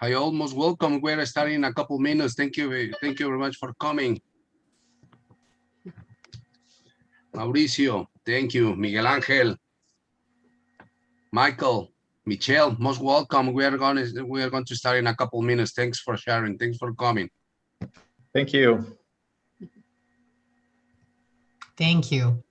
Hi, almost welcome. We're starting in a couple minutes. Thank you very much for coming. Mauricio, thank you. Miguel Angel, Michael, Michelle, most welcome. We are going to start in a couple minutes. Thanks for sharing. Thanks for coming. Thank you. Thank you.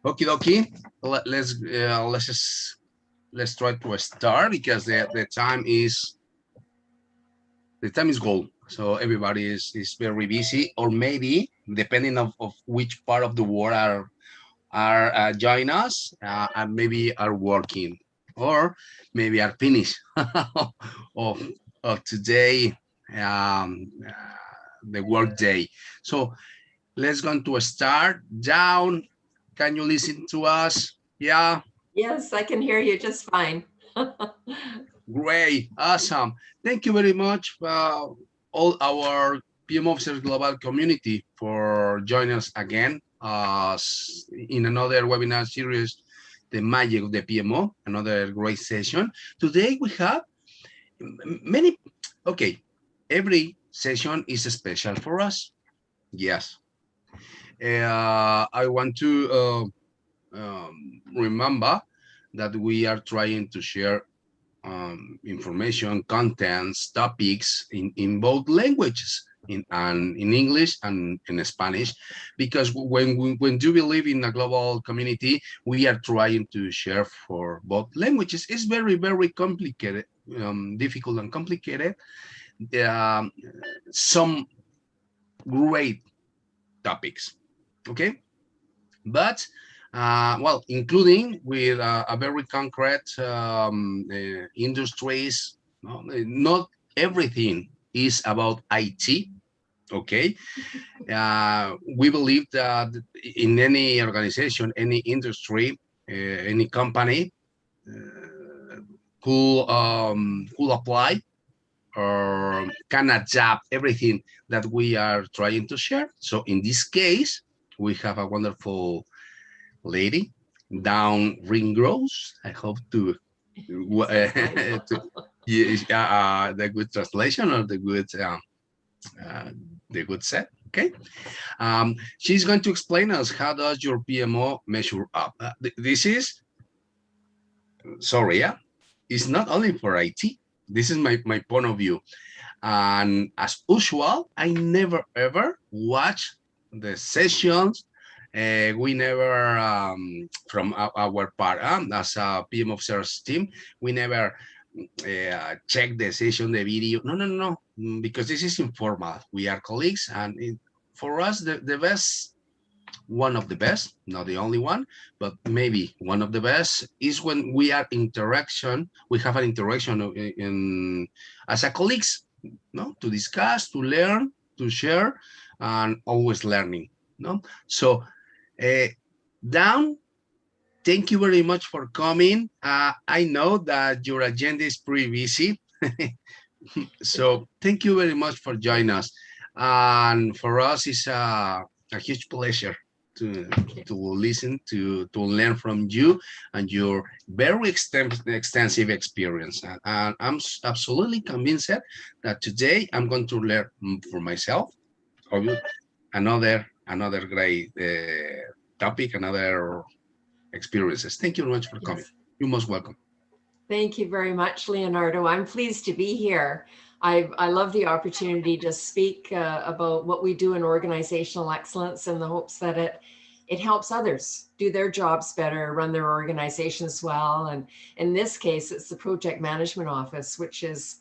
Okie dokie. Let's try to start because the time is gone. So everybody is very busy, or maybe depending of which part of the world are joining us, and maybe are working, or maybe are finished of today, the work day. So let's go to start. Down, can you listen to us? Yeah. Yes, I can hear you just fine. Great, awesome. Thank you very much, all our PMO Officers Global community, for joining us again in another webinar series, The Magic of the PMO, another great session. Today we have many, okay, every session is special for us. Yes. I want to remember that we are trying to share information, contents, topics in both languages, in English and in Spanish, because when you believe in a global community, we are trying to share for both languages. It's very, very complicated, difficult and complicated. Some great topics, okay? But well, including with a very concrete industries. Not everything is about IT, okay? We believe that in any organization, any industry, any company could apply or can adapt everything that we are trying to share. So in this case, we have a wonderful lady down Ringrose. I hope to the good translation or the good set. Okay. She's going to explain us how does your PMO measure up. This is, sorry, yeah, it's not only for IT. This is my point of view. And as usual, I never ever watch the sessions. We never, from our part, as a PM officers team, we never check the session, the video. No, because this is informal. We are colleagues, and for us, the best, one of the best, not the only one, but maybe one of the best, is when we are interaction. We have an interaction as a colleagues. no, to discuss, to learn, to share, and always learning. No, so down. Thank you very much for coming. I know that your agenda is pretty busy. So thank you very much for joining us. And for us, it's a huge pleasure to listen, to learn from you and your very extensive experience. And I'm absolutely convinced that today I'm going to learn for myself, another great topic, another experiences. Thank you very much for coming. Yes. You're most welcome. Thank you very much, Leonardo. I'm pleased to be here. I love the opportunity to speak about what we do in organizational excellence in the hopes that it helps others do their jobs better, run their organizations well. And in this case, it's the project management office, which is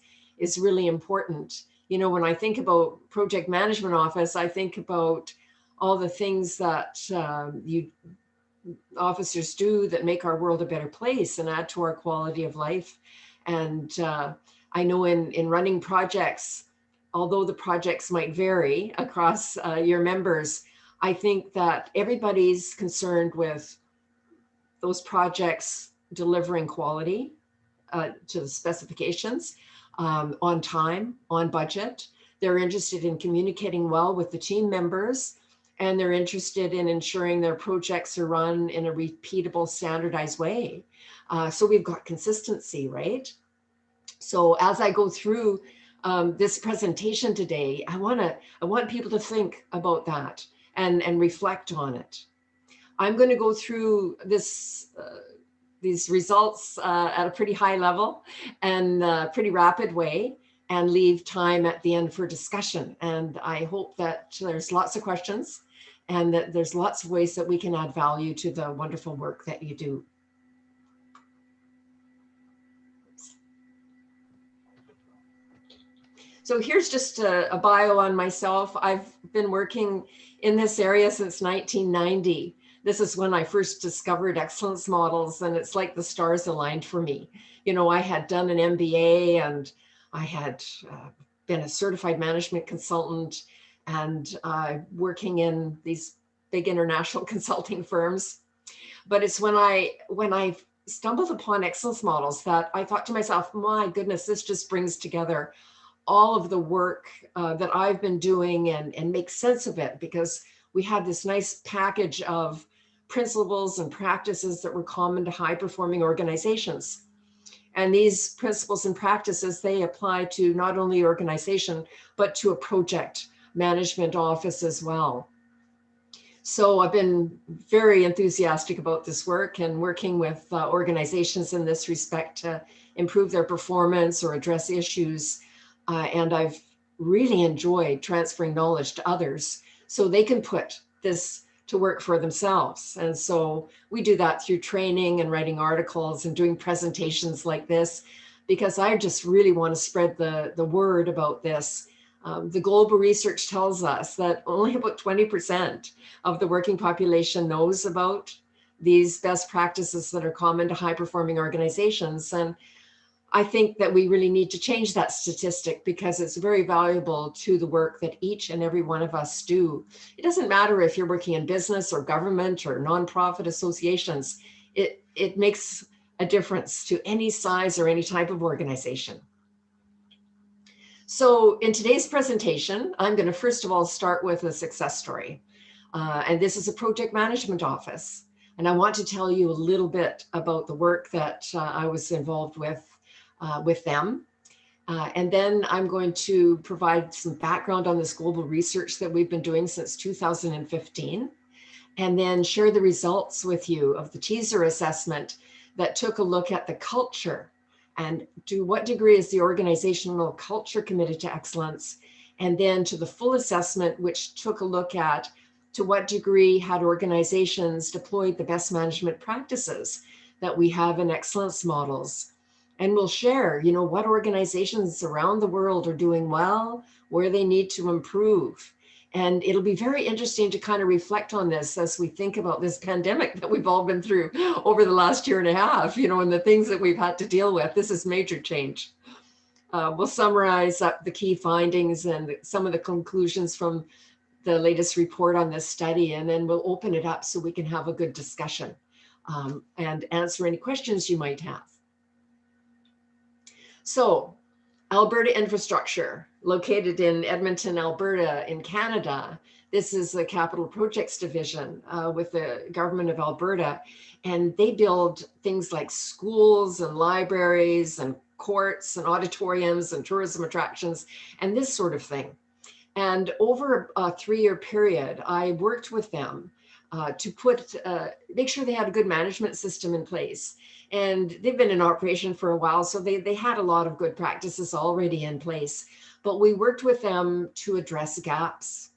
really important. You know, when I think about project management office, I think about all the things that you officers do that make our world a better place and add to our quality of life. And I know in running projects, although the projects might vary across your members, I think that everybody's concerned with those projects delivering quality to the specifications, on time, on budget. They're interested in communicating well with the team members, and they're interested in ensuring their projects are run in a repeatable, standardized way. So we've got consistency, right? So as I go through this presentation today, I want people to think about that and reflect on it. I'm going to go through these results at a pretty high level and pretty rapid way, and leave time at the end for discussion. And I hope that there's lots of questions and that there's lots of ways that we can add value to the wonderful work that you do. So here's just a bio on myself. I've been working in this area since 1990. This is when I first discovered excellence models, and it's like the stars aligned for me. You know, I had done an MBA, and I had been a certified management consultant, and working in these big international consulting firms. But it's when I stumbled upon excellence models that I thought to myself, my goodness, this just brings together all of the work that I've been doing and make sense of it, because we had this nice package of principles and practices that were common to high-performing organizations. And these principles and practices, they apply to not only organization, but to a project management office as well. So I've been very enthusiastic about this work and working with organizations in this respect to improve their performance or address issues. And I've really enjoyed transferring knowledge to others so they can put this to work for themselves. And so we do that through training and writing articles and doing presentations like this, because I just really want to spread the word about this. The global research tells us that only about 20% of the working population knows about these best practices that are common to high-performing organizations. And I think that we really need to change that statistic, because it's very valuable to the work that each and every one of us do. It doesn't matter if you're working in business or government or nonprofit associations. It makes a difference to any size or any type of organization. So in today's presentation, I'm going to first of all start with a success story. And this is a project management office. And I want to tell you a little bit about the work that I was involved with them. And then I'm going to provide some background on this global research that we've been doing since 2015, and then share the results with you of the teaser assessment that took a look at the culture and to what degree is the organizational culture committed to excellence, and then to the full assessment, which took a look at to what degree had organizations deployed the best management practices that we have in excellence models. And we'll share, you know, what organizations around the world are doing well, where they need to improve. And it'll be very interesting to kind of reflect on this as we think about this pandemic that we've all been through over the last year and a half, you know, and the things that we've had to deal with. This is major change. we'll summarize up the key findings and some of the conclusions from the latest report on this study, and then we'll open it up so we can have a good discussion and answer any questions you might have. So, Alberta Infrastructure, located in Edmonton, Alberta, in Canada. This is the Capital Projects Division with the Government of Alberta, and they build things like schools and libraries and courts and auditoriums and tourism attractions and this sort of thing. And over a 3-year period, I worked with them to make sure they had a good management system in place. And they've been in operation for a while, so they had a lot of good practices already in place. But we worked with them to address gaps.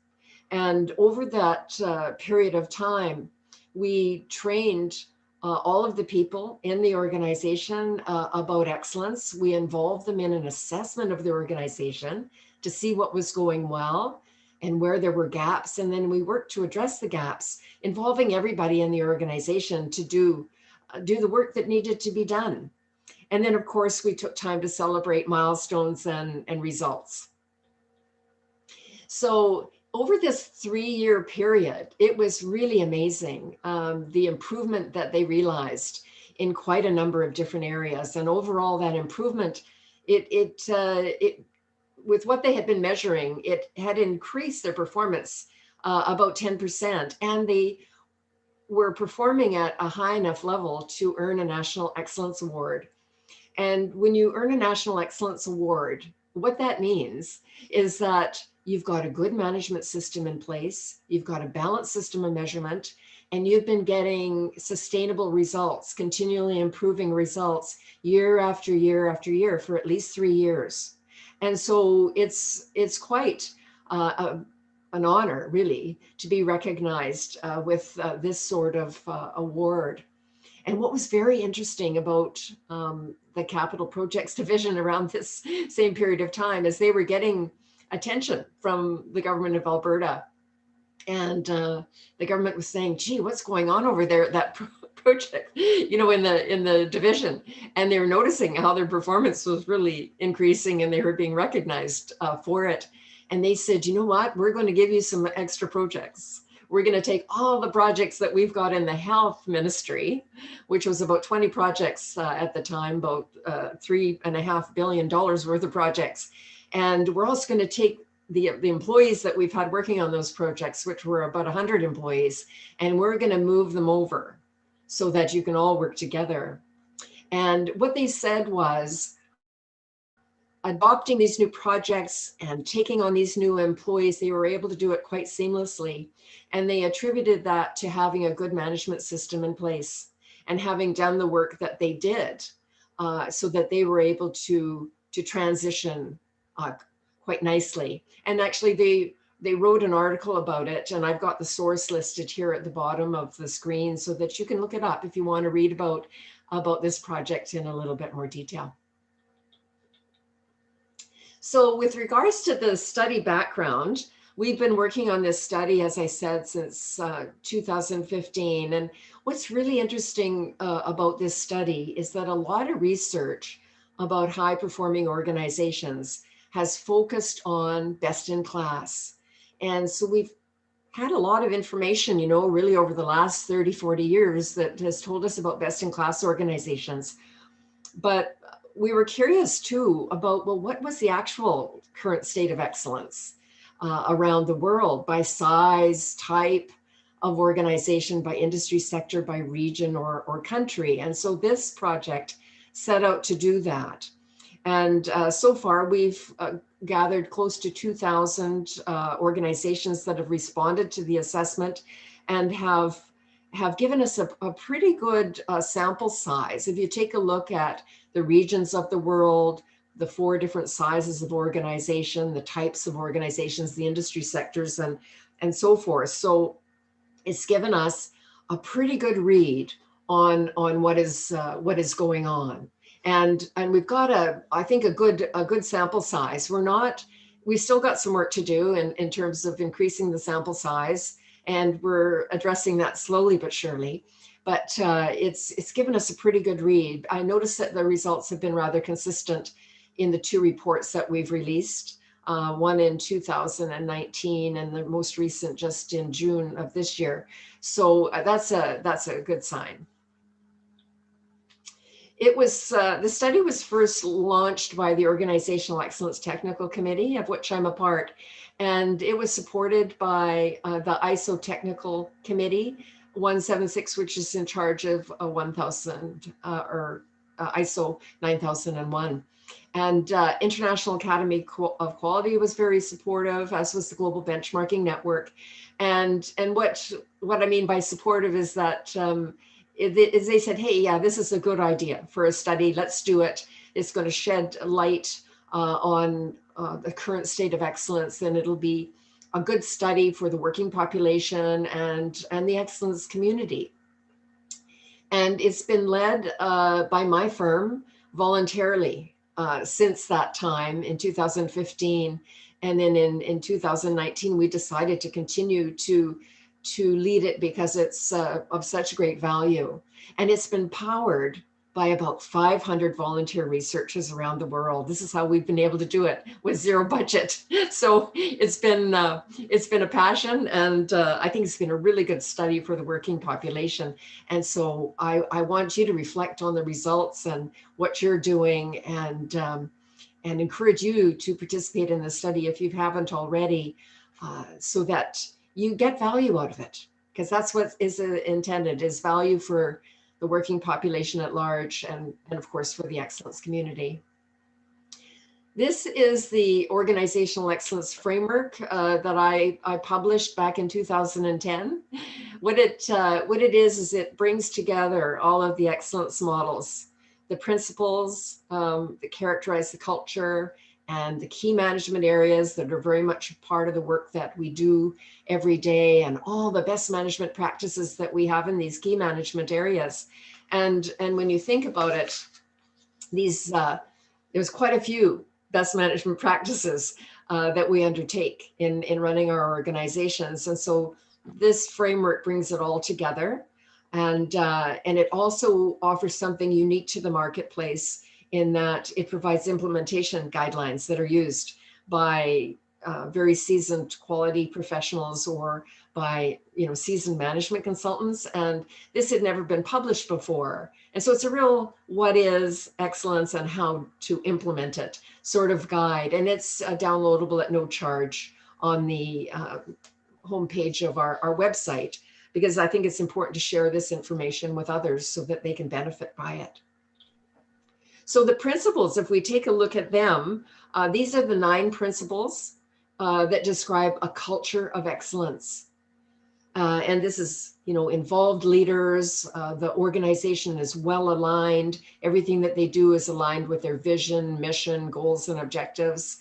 And over that period of time, we trained all of the people in the organization about excellence. We involved them in an assessment of the organization to see what was going well and where there were gaps. And then we worked to address the gaps, involving everybody in the organization to do the work that needed to be done. And then, of course, we took time to celebrate milestones and results. So over this 3-year period, it was really amazing, the improvement that they realized in quite a number of different areas. And overall, that improvement, with what they had been measuring, it had increased their performance about 10%, and they were performing at a high enough level to earn a National Excellence Award. And when you earn a National Excellence Award, what that means is that you've got a good management system in place, you've got a balanced system of measurement, and you've been getting sustainable results, continually improving results year after year after year for at least 3 years. And so it's quite an honor, really, to be recognized with this sort of award. And what was very interesting about the Capital Projects Division around this same period of time is they were getting attention from the Government of Alberta. And the government was saying, gee, what's going on over there at that project, in the division? And they were noticing how their performance was really increasing and they were being recognized for it. And they said, you know what, we're going to give you some extra projects. We're going to take all the projects that we've got in the health ministry, which was about 20 projects at the time, about $3.5 billion worth of projects. And we're also going to take the employees that we've had working on those projects, which were about 100 employees, and we're going to move them over so that you can all work together. And what they said was, adopting these new projects and taking on these new employees, they were able to do it quite seamlessly. And they attributed that to having a good management system in place and having done the work that they did so that they were able to transition quite nicely. And actually they wrote an article about it, and I've got the source listed here at the bottom of the screen so that you can look it up if you want to read about this project in a little bit more detail. So with regards to the study background, we've been working on this study, as I said, since 2015. And what's really interesting about this study is that a lot of research about high-performing organizations has focused on best in class. And so we've had a lot of information, really over the last 30, 40 years that has told us about best in class organizations. But we were curious too about, well, what was the actual current state of excellence around the world by size, type of organization, by industry sector, by region or country. And so this project set out to do that. And so far we've gathered close to 2,000 organizations that have responded to the assessment and have given us a pretty good sample size. If you take a look at the regions of the world, the 4 different sizes of organization, the types of organizations, the industry sectors, and so forth. So it's given us a pretty good read on what is going on. And we've got I think a good sample size. We've still got some work to do in terms of increasing the sample size, and we're addressing that slowly but surely. But it's given us a pretty good read. I noticed that the results have been rather consistent in the 2 reports that we've released, one in 2019 and the most recent just in June of this year. So that's a good sign. It was, the study was first launched by the Organizational Excellence Technical Committee, of which I'm a part, and it was supported by the ISO Technical Committee 176, which is in charge of 1000 or ISO 9001. And International Academy of Quality was very supportive, as was the Global Benchmarking Network. And what I mean by supportive is that they said, hey, yeah, this is a good idea for a study. Let's do it. It's going to shed light on the current state of excellence, and it'll be a good study for the working population and the excellence community. And it's been led by my firm voluntarily since that time in 2015. And then in 2019, we decided to continue to lead it because it's of such great value. And it's been powered by about 500 volunteer researchers around the world. This is how we've been able to do it with zero budget. So it's been a passion, and I think it's been a really good study for the working population. And so I want you to reflect on the results and what you're doing, and encourage you to participate in the study if you haven't already, so that you get value out of it, because that's what is intended, is value for the working population at large, and of course for the excellence community. This is the Organizational Excellence Framework that I published back in 2010. What it is it brings together all of the excellence models, the principles that characterize the culture, and the key management areas that are very much a part of the work that we do every day, and all the best management practices that we have in these key management areas. And when you think about it, there's quite a few best management practices that we undertake in running our organizations. And so this framework brings it all together. And it also offers something unique to the marketplace, in that it provides implementation guidelines that are used by very seasoned quality professionals, or by seasoned management consultants. And this had never been published before. And so it's a real what is excellence and how to implement it sort of guide. And it's downloadable at no charge on the homepage of our website, because I think it's important to share this information with others so that they can benefit by it. So the principles, if we take a look at them, these are the 9 principles that describe a culture of excellence. And this is, involved leaders, the organization is well aligned. Everything that they do is aligned with their vision, mission, goals, and objectives.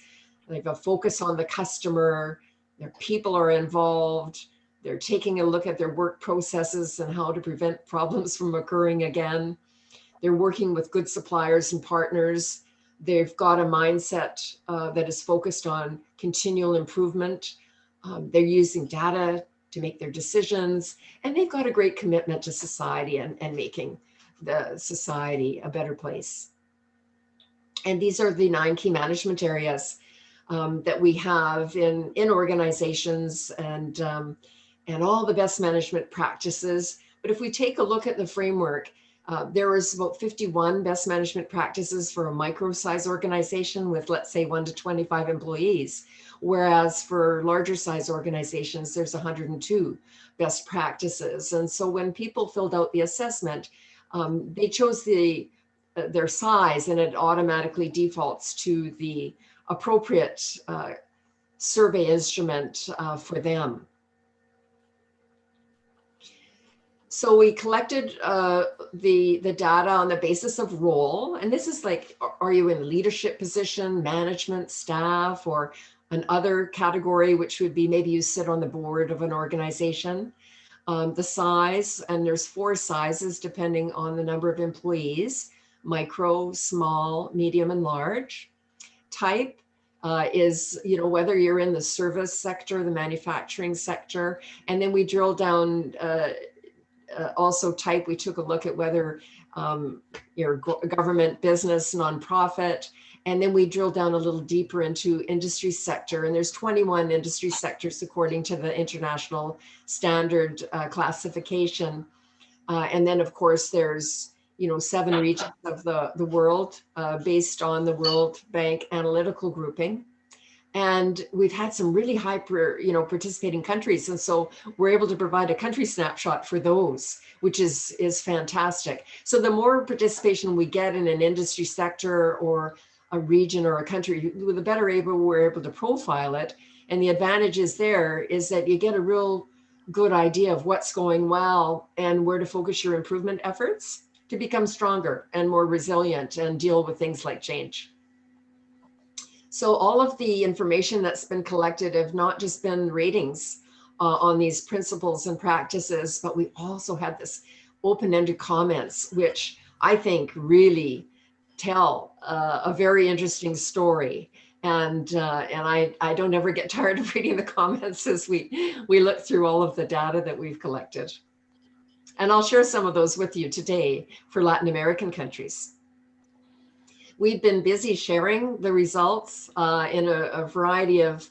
They have a focus on the customer. Their people are involved. They're taking a look at their work processes and how to prevent problems from occurring again. They're working with good suppliers and partners. They've got a mindset that is focused on continual improvement. They're using data to make their decisions, and they've got a great commitment to society and making the society a better place. And these are the 9 key management areas that we have in organizations, and all the best management practices. But if we take a look at the framework, there is about 51 best management practices for a micro-size organization with, let's say, 1 to 25 employees. Whereas for larger size organizations, there's 102 best practices. And so when people filled out the assessment, they chose their size, and it automatically defaults to the appropriate survey instrument for them. So we collected the data on the basis of role. And this is like, are you in a leadership position, management, staff, or an other category, which would be maybe you sit on the board of an organization. The size, and there's 4 sizes depending on the number of employees: micro, small, medium, and large. Type is, whether you're in the service sector, the manufacturing sector. And then we drill down also type. We took a look at whether you're government, business, nonprofit. And then we drill down a little deeper into industry sector, and there's 21 industry sectors according to the international standard classification. And then of course there's 7 regions of the world based on the World Bank analytical grouping. And we've had some really high participating countries, and so we're able to provide a country snapshot for those, which is fantastic. So the more participation we get in an industry sector or a region or a country, the better we're able to profile it. And the advantages there is that you get a real good idea of what's going well and where to focus your improvement efforts to become stronger and more resilient and deal with things like change. So all of the information that's been collected have not just been ratings on these principles and practices, but we also had this open-ended comments, which I think really tell a very interesting story. And I don't ever get tired of reading the comments as we look through all of the data that we've collected. And I'll share some of those with you today for Latin American countries. We've been busy sharing the results in a variety of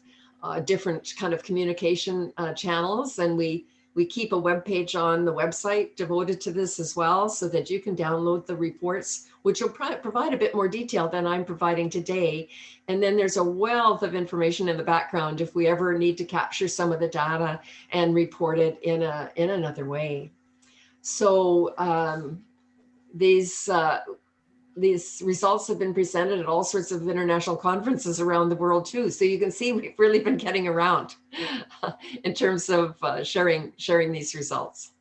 different kind of communication channels, and we keep a web page on the website devoted to this as well, so that you can download the reports, which will provide a bit more detail than I'm providing today. And then there's a wealth of information in the background if we ever need to capture some of the data and report it in another way. So these results have been presented at all sorts of international conferences around the world too. So you can see we've really been getting around in terms of sharing these results.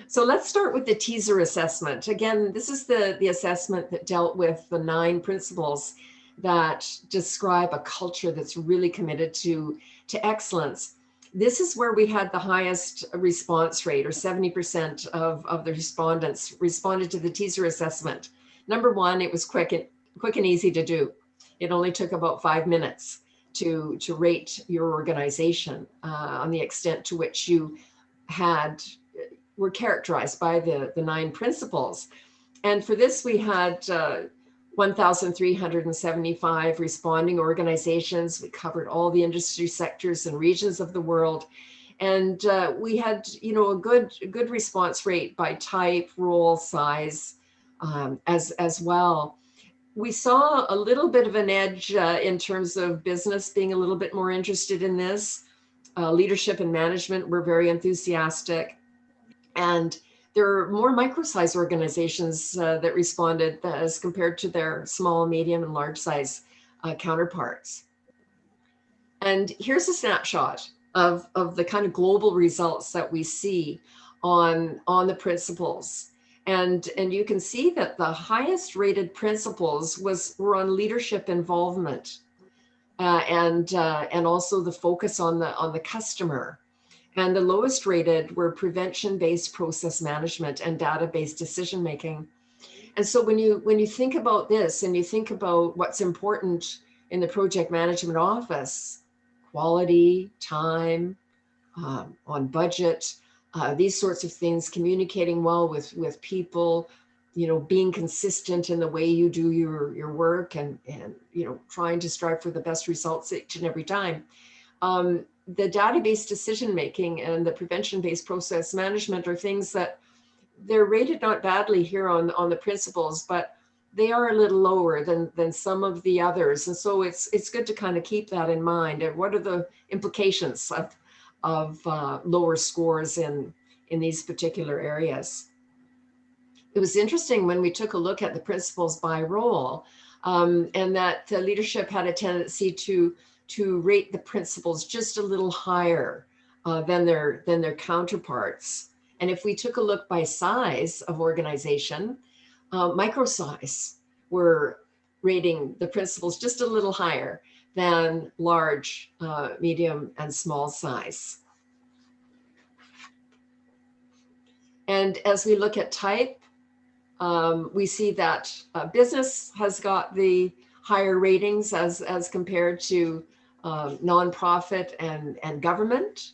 So let's start with the teaser assessment. Again, this is the assessment that dealt with the 9 principles that describe a culture that's really committed to excellence. This is where we had the highest response rate, or 70% of the respondents responded to the teaser assessment. Number 1, it was quick and easy to do. It only took about 5 minutes to rate your organization on the extent to which you were characterized by the 9 principles. And for this, we had 1,375 responding organizations. We covered all the industry sectors and regions of the world. And we had, a good response rate by type, role, size, as well. We saw a little bit of an edge in terms of business being a little bit more interested in this. Leadership and management were very enthusiastic. And there are more micro-size organizations that responded as compared to their small, medium, and large size counterparts. And here's a snapshot of the kind of global results that we see on the principles. And you can see that the highest rated principles were on leadership involvement and also the focus on the customer. And the lowest rated were prevention-based process management and data-based decision-making. And so when you think about this and you think about what's important in the project management office, quality, time, on budget, these sorts of things, communicating well with people, being consistent in the way you do your work and trying to strive for the best results each and every time. The database decision-making and the prevention-based process management are things that they're rated not badly here on the principles, but they are a little lower than some of the others. And so it's good to kind of keep that in mind. And what are the implications of lower scores in these particular areas? It was interesting when we took a look at the principles by role, and that the leadership had a tendency to rate the principles just a little higher than their counterparts. And if we took a look by size of organization, micro size were rating the principles just a little higher than large, medium, and small size. And as we look at type, we see that business has got the higher ratings as compared to nonprofit and government.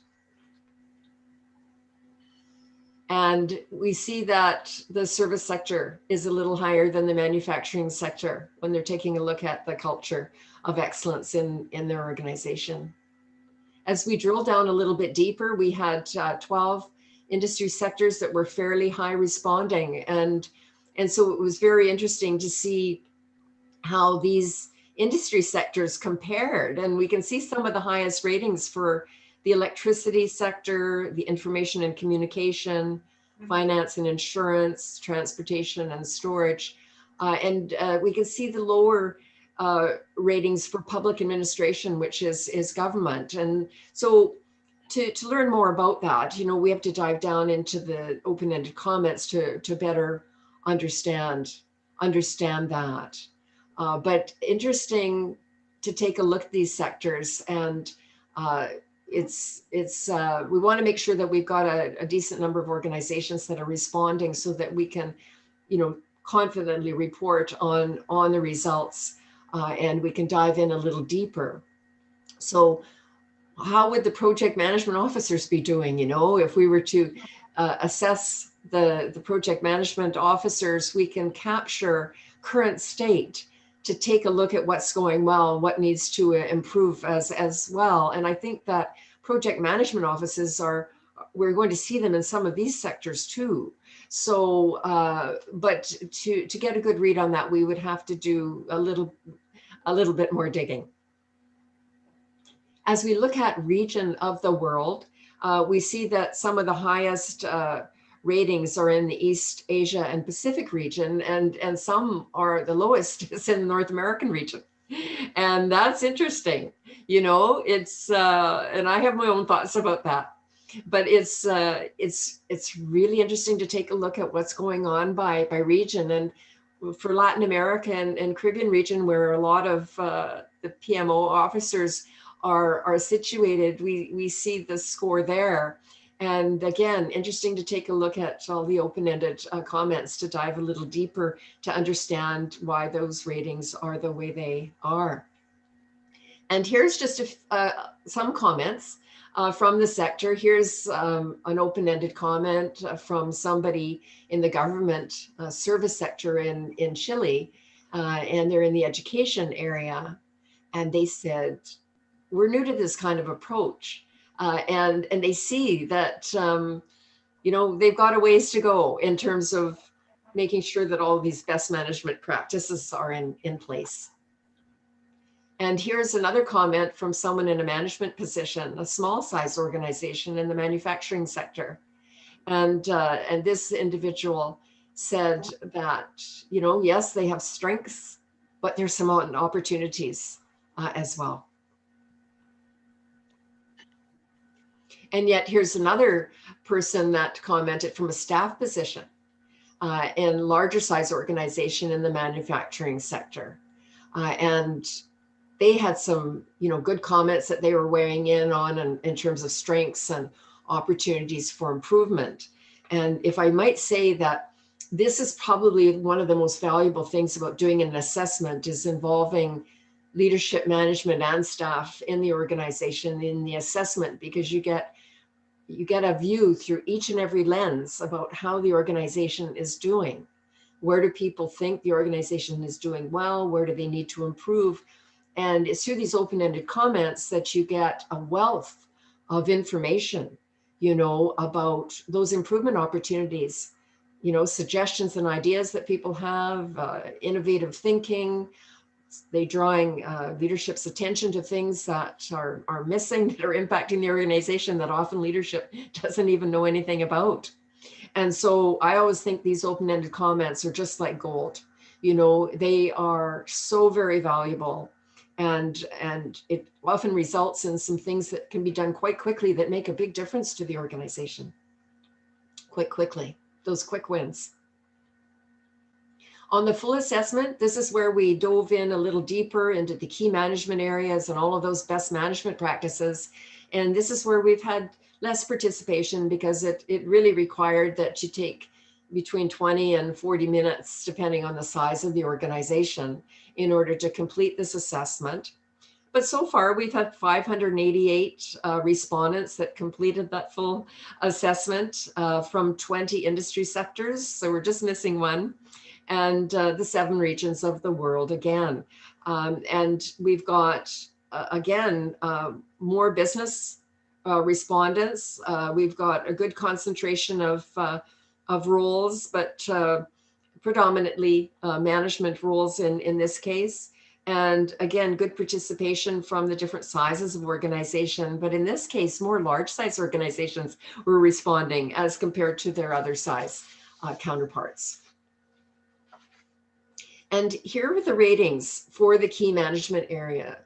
And we see that the service sector is a little higher than the manufacturing sector when they're taking a look at the culture of excellence in their organization. As we drill down a little bit deeper, we had 12 industry sectors that were fairly high responding. And so it was very interesting to see how these industry sectors compared. And we can see some of the highest ratings for the electricity sector, the information and communication, finance and insurance, transportation and storage. We can see the lower ratings for public administration, which is government. And so to learn more about that, we have to dive down into the open-ended comments to better understand that. But interesting to take a look at these sectors, and we want to make sure that we've got a decent number of organizations that are responding so that we can, confidently report on the results, and we can dive in a little deeper. So how would the project management officers be doing? If we were to assess the project management officers, we can capture current state to take a look at what's going well, what needs to improve as well. And I think that project management offices we're going to see them in some of these sectors too. So, but to get a good read on that, we would have to do a little bit more digging. As we look at region of the world, we see that some of the highest ratings are in the East Asia and Pacific region, and some are the lowest is in the North American region. And that's interesting. It's, and I have my own thoughts about that, but it's really interesting to take a look at what's going on by region. And for Latin America and Caribbean region, where a lot of the PMO officers are situated, we see the score there. And again, interesting to take a look at all the open-ended comments to dive a little deeper to understand why those ratings are the way they are. And here's just some comments from the sector. Here's an open-ended comment from somebody in the government service sector in Chile, and they're in the education area. And they said, we're new to this kind of approach. And they see that, they've got a ways to go in terms of making sure that all of these best management practices are in place. And here's another comment from someone in a management position, a small size organization in the manufacturing sector. And this individual said that, yes, they have strengths, but there's some opportunities as well. And yet here's another person that commented from a staff position in larger size organization in the manufacturing sector. And they had some, good comments that they were weighing in on in terms of strengths and opportunities for improvement. And if I might say that this is probably one of the most valuable things about doing an assessment is involving leadership, management, and staff in the organization in the assessment, because you get a view through each and every lens about how the organization is doing. Where do people think the organization is doing well? Where do they need to improve? And it's through these open-ended comments that you get a wealth of information, about those improvement opportunities, suggestions and ideas that people have, innovative thinking. They drawing leadership's attention to things that are missing, that are impacting the organization that often leadership doesn't even know anything about. And so I always think these open-ended comments are just like gold. They are so very valuable, and it often results in some things that can be done quite quickly that make a big difference to the organization. Quite quickly, those quick wins. On the full assessment, this is where we dove in a little deeper into the key management areas and all of those best management practices. And this is where we've had less participation because it really required that you take between 20 and 40 minutes, depending on the size of the organization, in order to complete this assessment. But so far, we've had 588 respondents that completed that full assessment from 20 industry sectors. So we're just missing one, and the 7 regions of the world again. And we've got, again, more business respondents. We've got a good concentration of roles, but predominantly management roles in this case. And again, good participation from the different sizes of organization. But in this case, more large size organizations were responding as compared to their other size counterparts. And here are the ratings for the key management area.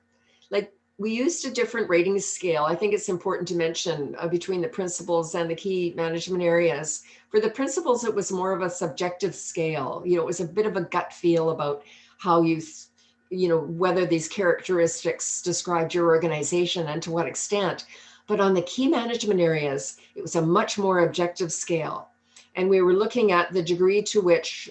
Like, we used a different rating scale. I think it's important to mention between the principals and the key management areas. For the principals, it was more of a subjective scale. You know, it was a bit of a gut feel about how you know, whether these characteristics described your organization and to what extent. But on the key management areas, it was a much more objective scale. And we were looking at the degree to which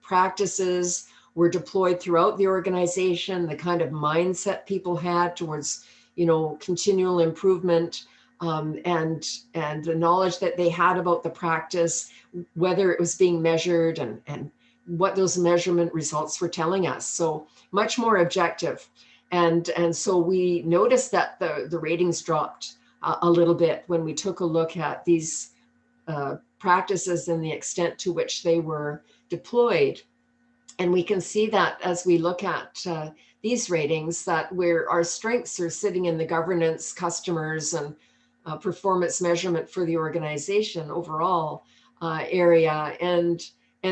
practices were deployed throughout the organization, the kind of mindset people had towards, you know, continual improvement, and the knowledge that they had about the practice, whether it was being measured and what those measurement results were telling us. So much more objective. And so we noticed that the ratings dropped a little bit when we took a look at these practices and the extent to which they were deployed. And we can see that as we look at these ratings, that where our strengths are sitting in the governance, customers, and performance measurement for the organization overall area, and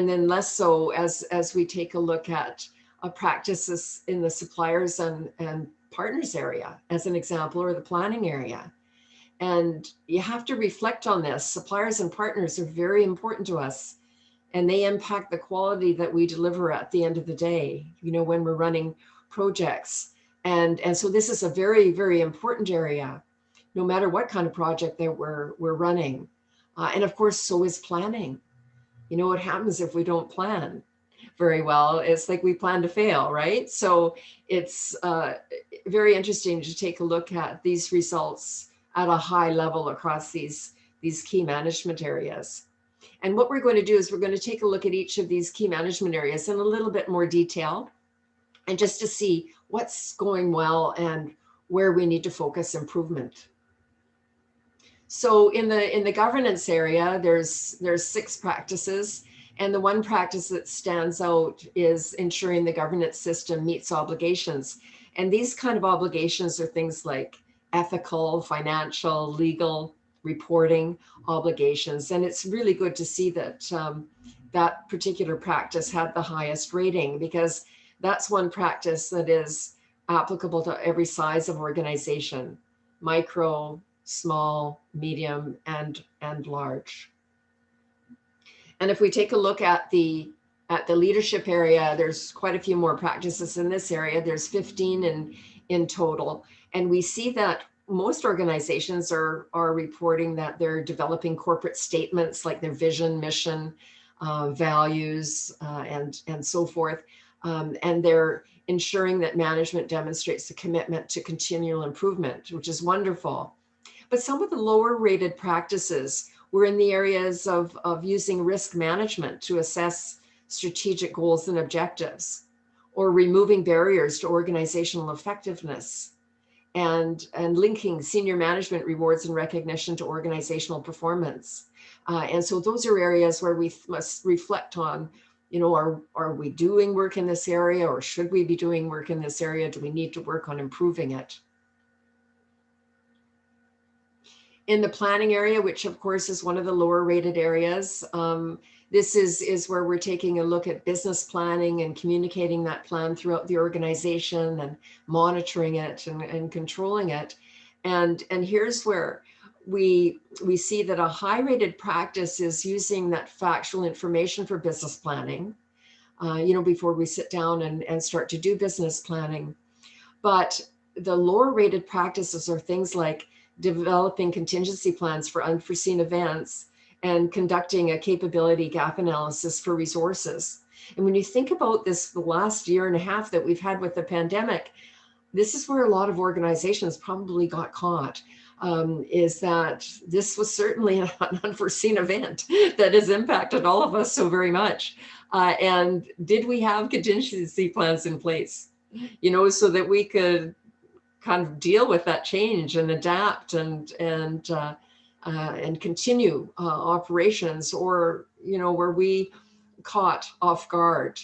then less so as we take a look at practices in the suppliers and partners area, as an example, or the planning area. And you have to reflect on this. Suppliers and partners are very important to us, and they impact the quality that we deliver at the end of the day, you know, when we're running projects. And so this is a very, very important area, no matter what kind of project that we're running. And of course, so is planning. You know what happens if we don't plan very well? It's like we plan to fail, right? So it's very interesting to take a look at these results at a high level across these key management areas. And what we're going to do is we're going to take a look at each of these key management areas in a little bit more detail, and just to see what's going well and where we need to focus improvement. So in the governance area, there's 6 practices, and the one practice that stands out is ensuring the governance system meets obligations. And these kind of obligations are things like ethical, financial, legal, reporting obligations. And it's really good to see that that particular practice had the highest rating, because that's one practice that is applicable to every size of organization: micro, small, medium, and large. And if we take a look at the leadership area, there's quite a few more practices in this area. There's 15 in total. And we see that most organizations are reporting that they're developing corporate statements, like their vision, mission, values, and so forth. And they're ensuring that management demonstrates the commitment to continual improvement, which is wonderful. But some of the lower rated practices were in the areas of using risk management to assess strategic goals and objectives, or removing barriers to organizational effectiveness, and linking senior management rewards and recognition to organizational performance. And so those are areas where we must reflect on, you know, are we doing work in this area, or should we be doing work in this area? Do we need to work on improving it? In the planning area, which of course is one of the lower rated areas, this is where we're taking a look at business planning and communicating that plan throughout the organization and monitoring it and controlling it. And here's where we see that a high rated practice is using that factual information for business planning, you know, before we sit down and start to do business planning. But the lower rated practices are things like developing contingency plans for unforeseen events and conducting a capability gap analysis for resources. And when you think about this, the last year and a half that we've had with the pandemic, this is where a lot of organizations probably got caught, is that this was certainly an unforeseen event that has impacted all of us so very much. And did we have contingency plans in place, so that we could kind of deal with that change and adapt and continue operations, or were we caught off guard?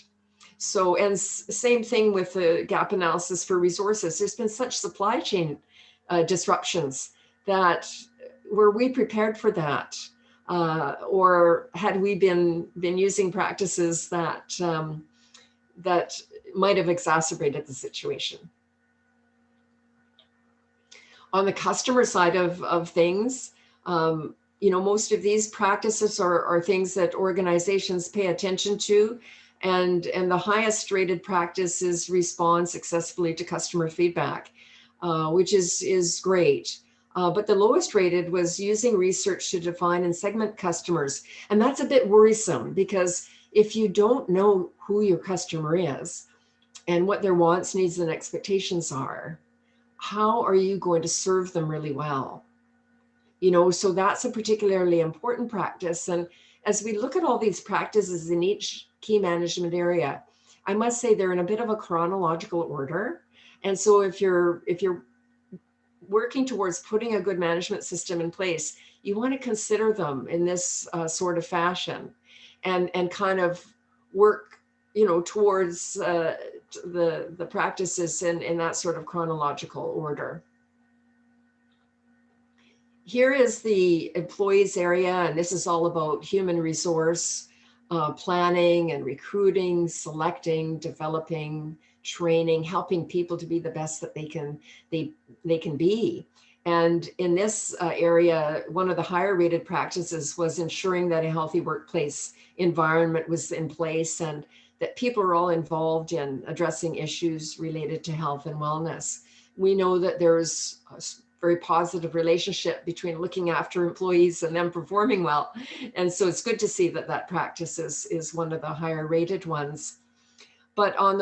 So, and same thing with the gap analysis for resources. There's been such supply chain disruptions that were we prepared for that? Or had we been using practices that that might have exacerbated the situation? On the customer side of things, most of these practices are things that organizations pay attention to. And the highest rated practice is respond successfully to customer feedback, which is great. But the lowest rated was using research to define and segment customers. And that's a bit worrisome, because if you don't know who your customer is and what their wants, needs, and expectations are, how are you going to serve them really well? So that's a particularly important practice. And as we look at all these practices in each key management area, I must say they're in a bit of a chronological order. And so if you're working towards putting a good management system in place, you want to consider them in this sort of fashion, and kind of work, towards the practices in that sort of chronological order. Here is the employees area, and this is all about human resource planning and recruiting, selecting, developing, training, helping people to be the best that they can be. And in this area, one of the higher rated practices was ensuring that a healthy workplace environment was in place, and that people are all involved in addressing issues related to health and wellness. We know that there's a very positive relationship between looking after employees and them performing well. And so it's good to see that practice is one of the higher rated ones. But on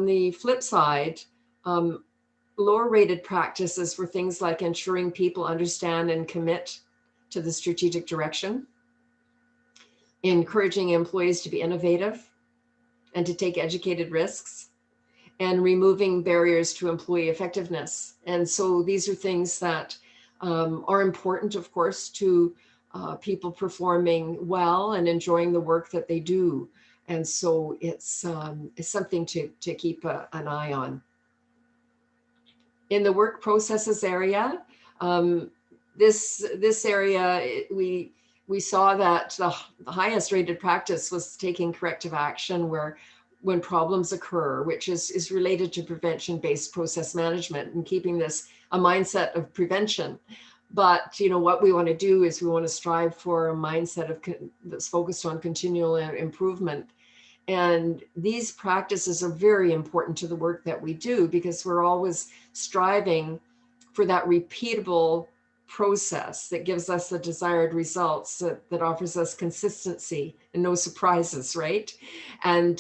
the flip side, lower rated practices were things like ensuring people understand and commit to the strategic direction, encouraging employees to be innovative and to take educated risks, and removing barriers to employee effectiveness. And so these are things that are important, of course, to people performing well and enjoying the work that they do. And so it's something to keep an eye on. In the work processes area, this area, we saw that the highest rated practice was taking corrective action when problems occur, which is related to prevention-based process management and keeping this a mindset of prevention. But what we want to do is we want to strive for a mindset that's focused on continual improvement. And these practices are very important to the work that we do, because we're always striving for that repeatable process that gives us the desired results, that offers us consistency and no surprises, right? And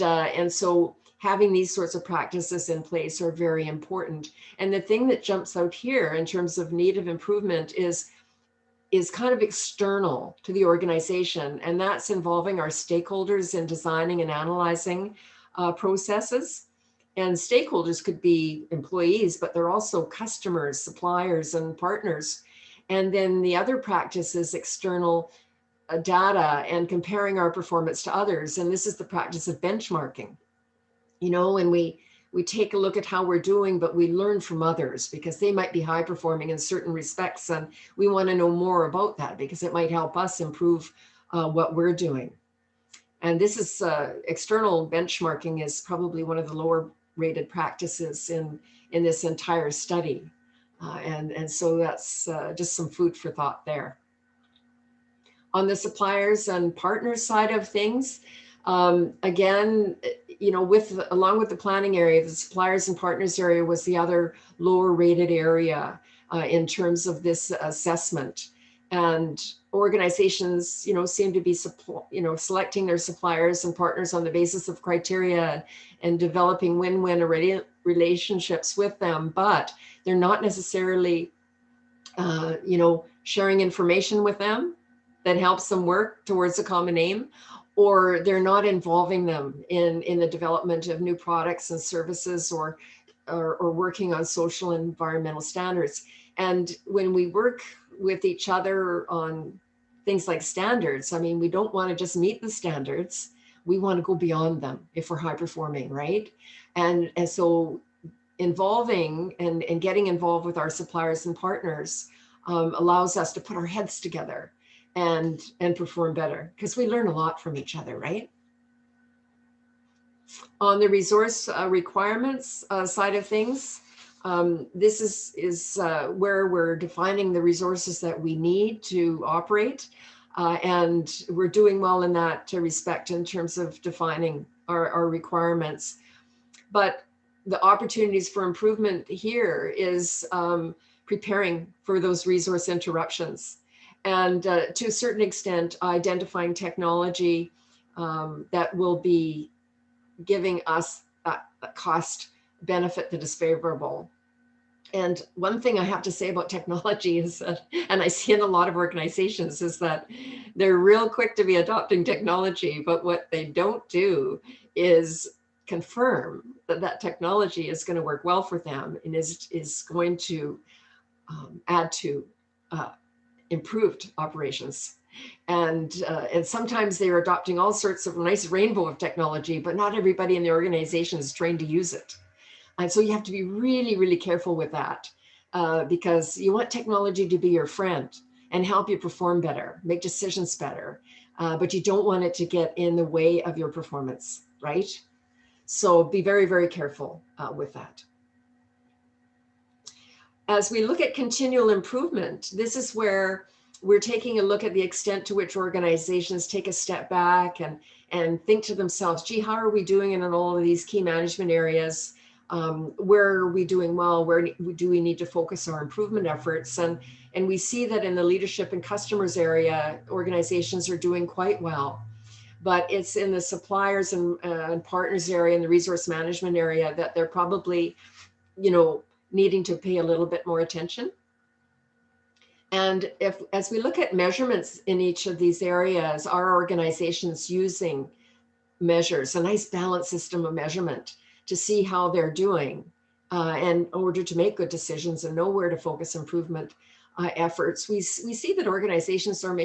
so having these sorts of practices in place are very important. And the thing that jumps out here in terms of need of improvement is kind of external to the organization, and that's involving our stakeholders in designing and analyzing processes. And stakeholders could be employees, but they're also customers, suppliers, and partners. And then the other practice is external data and comparing our performance to others. And this is the practice of benchmarking. When we take a look at how we're doing, but we learn from others because they might be high performing in certain respects. And we want to know more about that because it might help us improve what we're doing. And this is external benchmarking is probably one of the lower rated practices in this entire study. And so that's just some food for thought there. On the suppliers and partners side of things, again, along with the planning area, the suppliers and partners area was the other lower rated area in terms of this assessment. And organizations, seem to be, selecting their suppliers and partners on the basis of criteria and developing win-win relationships with them, but they're not necessarily, sharing information with them that helps them work towards a common aim, or they're not involving them in the development of new products and services, or working on social and environmental standards. And when we work with each other on things like standards, I mean, we don't want to just meet the standards. We want to go beyond them if we're high performing, right? And so involving and getting involved with our suppliers and partners allows us to put our heads together and perform better, because we learn a lot from each other, right? On the resource requirements side of things, this is where we're defining the resources that we need to operate. And we're doing well in that respect in terms of defining our requirements. But the opportunities for improvement here is preparing for those resource interruptions. And to a certain extent, identifying technology that will be giving us a cost benefit that is favorable. And one thing I have to say about technology is that, and I see in a lot of organizations, is that they're real quick to be adopting technology, but what they don't do is confirm that that technology is going to work well for them and is going to add to improved operations. And sometimes they're adopting all sorts of nice rainbow of technology, but not everybody in the organization is trained to use it. And so you have to be really, really careful with that, because you want technology to be your friend and help you perform better, make decisions better, but you don't want it to get in the way of your performance, right? So be very, very careful with that. As we look at continual improvement, this is where we're taking a look at the extent to which organizations take a step back and think to themselves, gee, how are we doing in all of these key management areas? Where are we doing well? Where do we need to focus our improvement efforts? And we see that in the leadership and customers area, organizations are doing quite well. But it's in the suppliers and partners area and the resource management area that they're probably, needing to pay a little bit more attention. And as we look at measurements in each of these areas, our organizations using measures, a nice balanced system of measurement to see how they're doing in order to make good decisions and know where to focus improvement efforts. We see that organizations are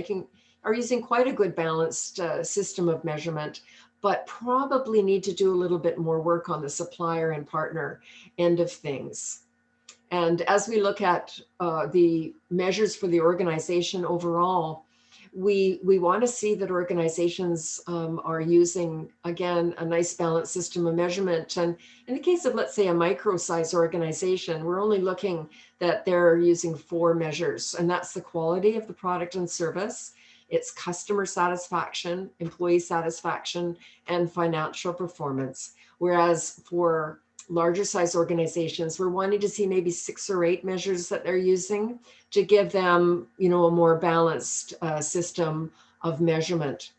using quite a good balanced system of measurement, but probably need to do a little bit more work on the supplier and partner end of things. And as we look at the measures for the organization overall, we want to see that organizations are using, again, a nice balanced system of measurement. And in the case of, let's say, a micro-size organization, we're only looking that they're using 4 measures, and that's the quality of the product and service, it's customer satisfaction, employee satisfaction, and financial performance. Whereas for larger size organizations, we're wanting to see maybe 6 or 8 measures that they're using to give them, a more balanced system of measurement.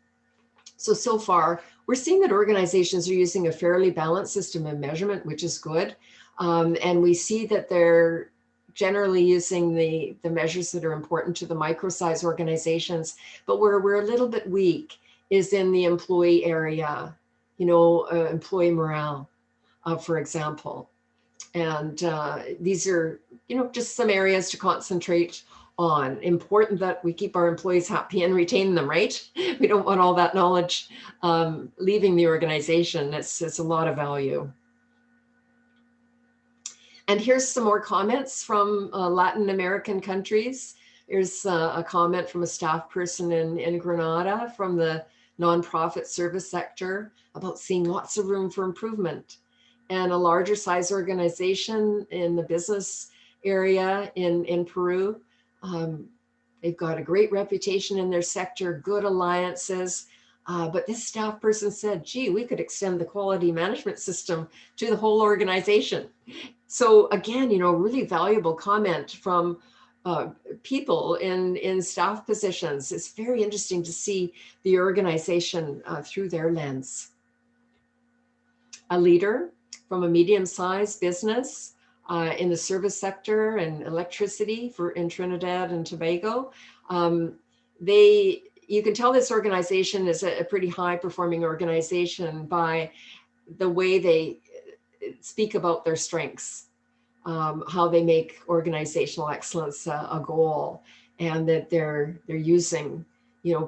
So far, we're seeing that organizations are using a fairly balanced system of measurement, which is good. And we see that they're generally using the measures that are important to the micro-size organizations, but where we're a little bit weak is in the employee area, employee morale. For example. And these are, just some areas to concentrate on. Important that we keep our employees happy and retain them, right? We don't want all that knowledge leaving the organization. It's a lot of value. And here's some more comments from Latin American countries. Here's a comment from a staff person in Grenada from the nonprofit service sector about seeing lots of room for improvement. And a larger size organization in the business area in Peru. They've got a great reputation in their sector, good alliances. But this staff person said, gee, we could extend the quality management system to the whole organization. So again, really valuable comment from people in staff positions. It's very interesting to see the organization through their lens. A leader from a medium-sized business in the service sector and electricity in Trinidad and Tobago. You can tell this organization is a pretty high-performing organization by the way they speak about their strengths, how they make organizational excellence a goal, and that they're using,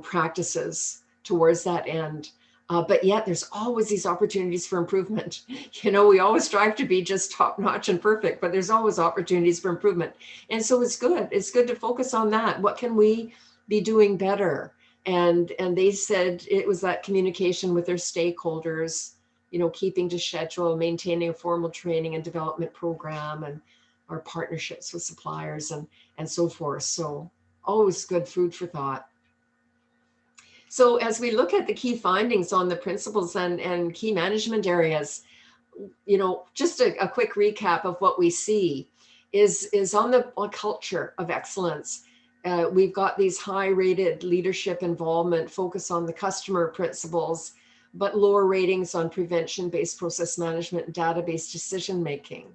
practices towards that end. But yet there's always these opportunities for improvement. We always strive to be just top notch and perfect, but there's always opportunities for improvement. And so it's good. It's good to focus on that. What can we be doing better? And they said it was that communication with their stakeholders, keeping to schedule, maintaining a formal training and development program, and our partnerships with suppliers and so forth. So always good food for thought. So as we look at the key findings on the principles and key management areas, just a quick recap of what we see is on the culture of excellence. We've got these high-rated leadership involvement, focus on the customer principles, but lower ratings on prevention-based process management and database decision-making.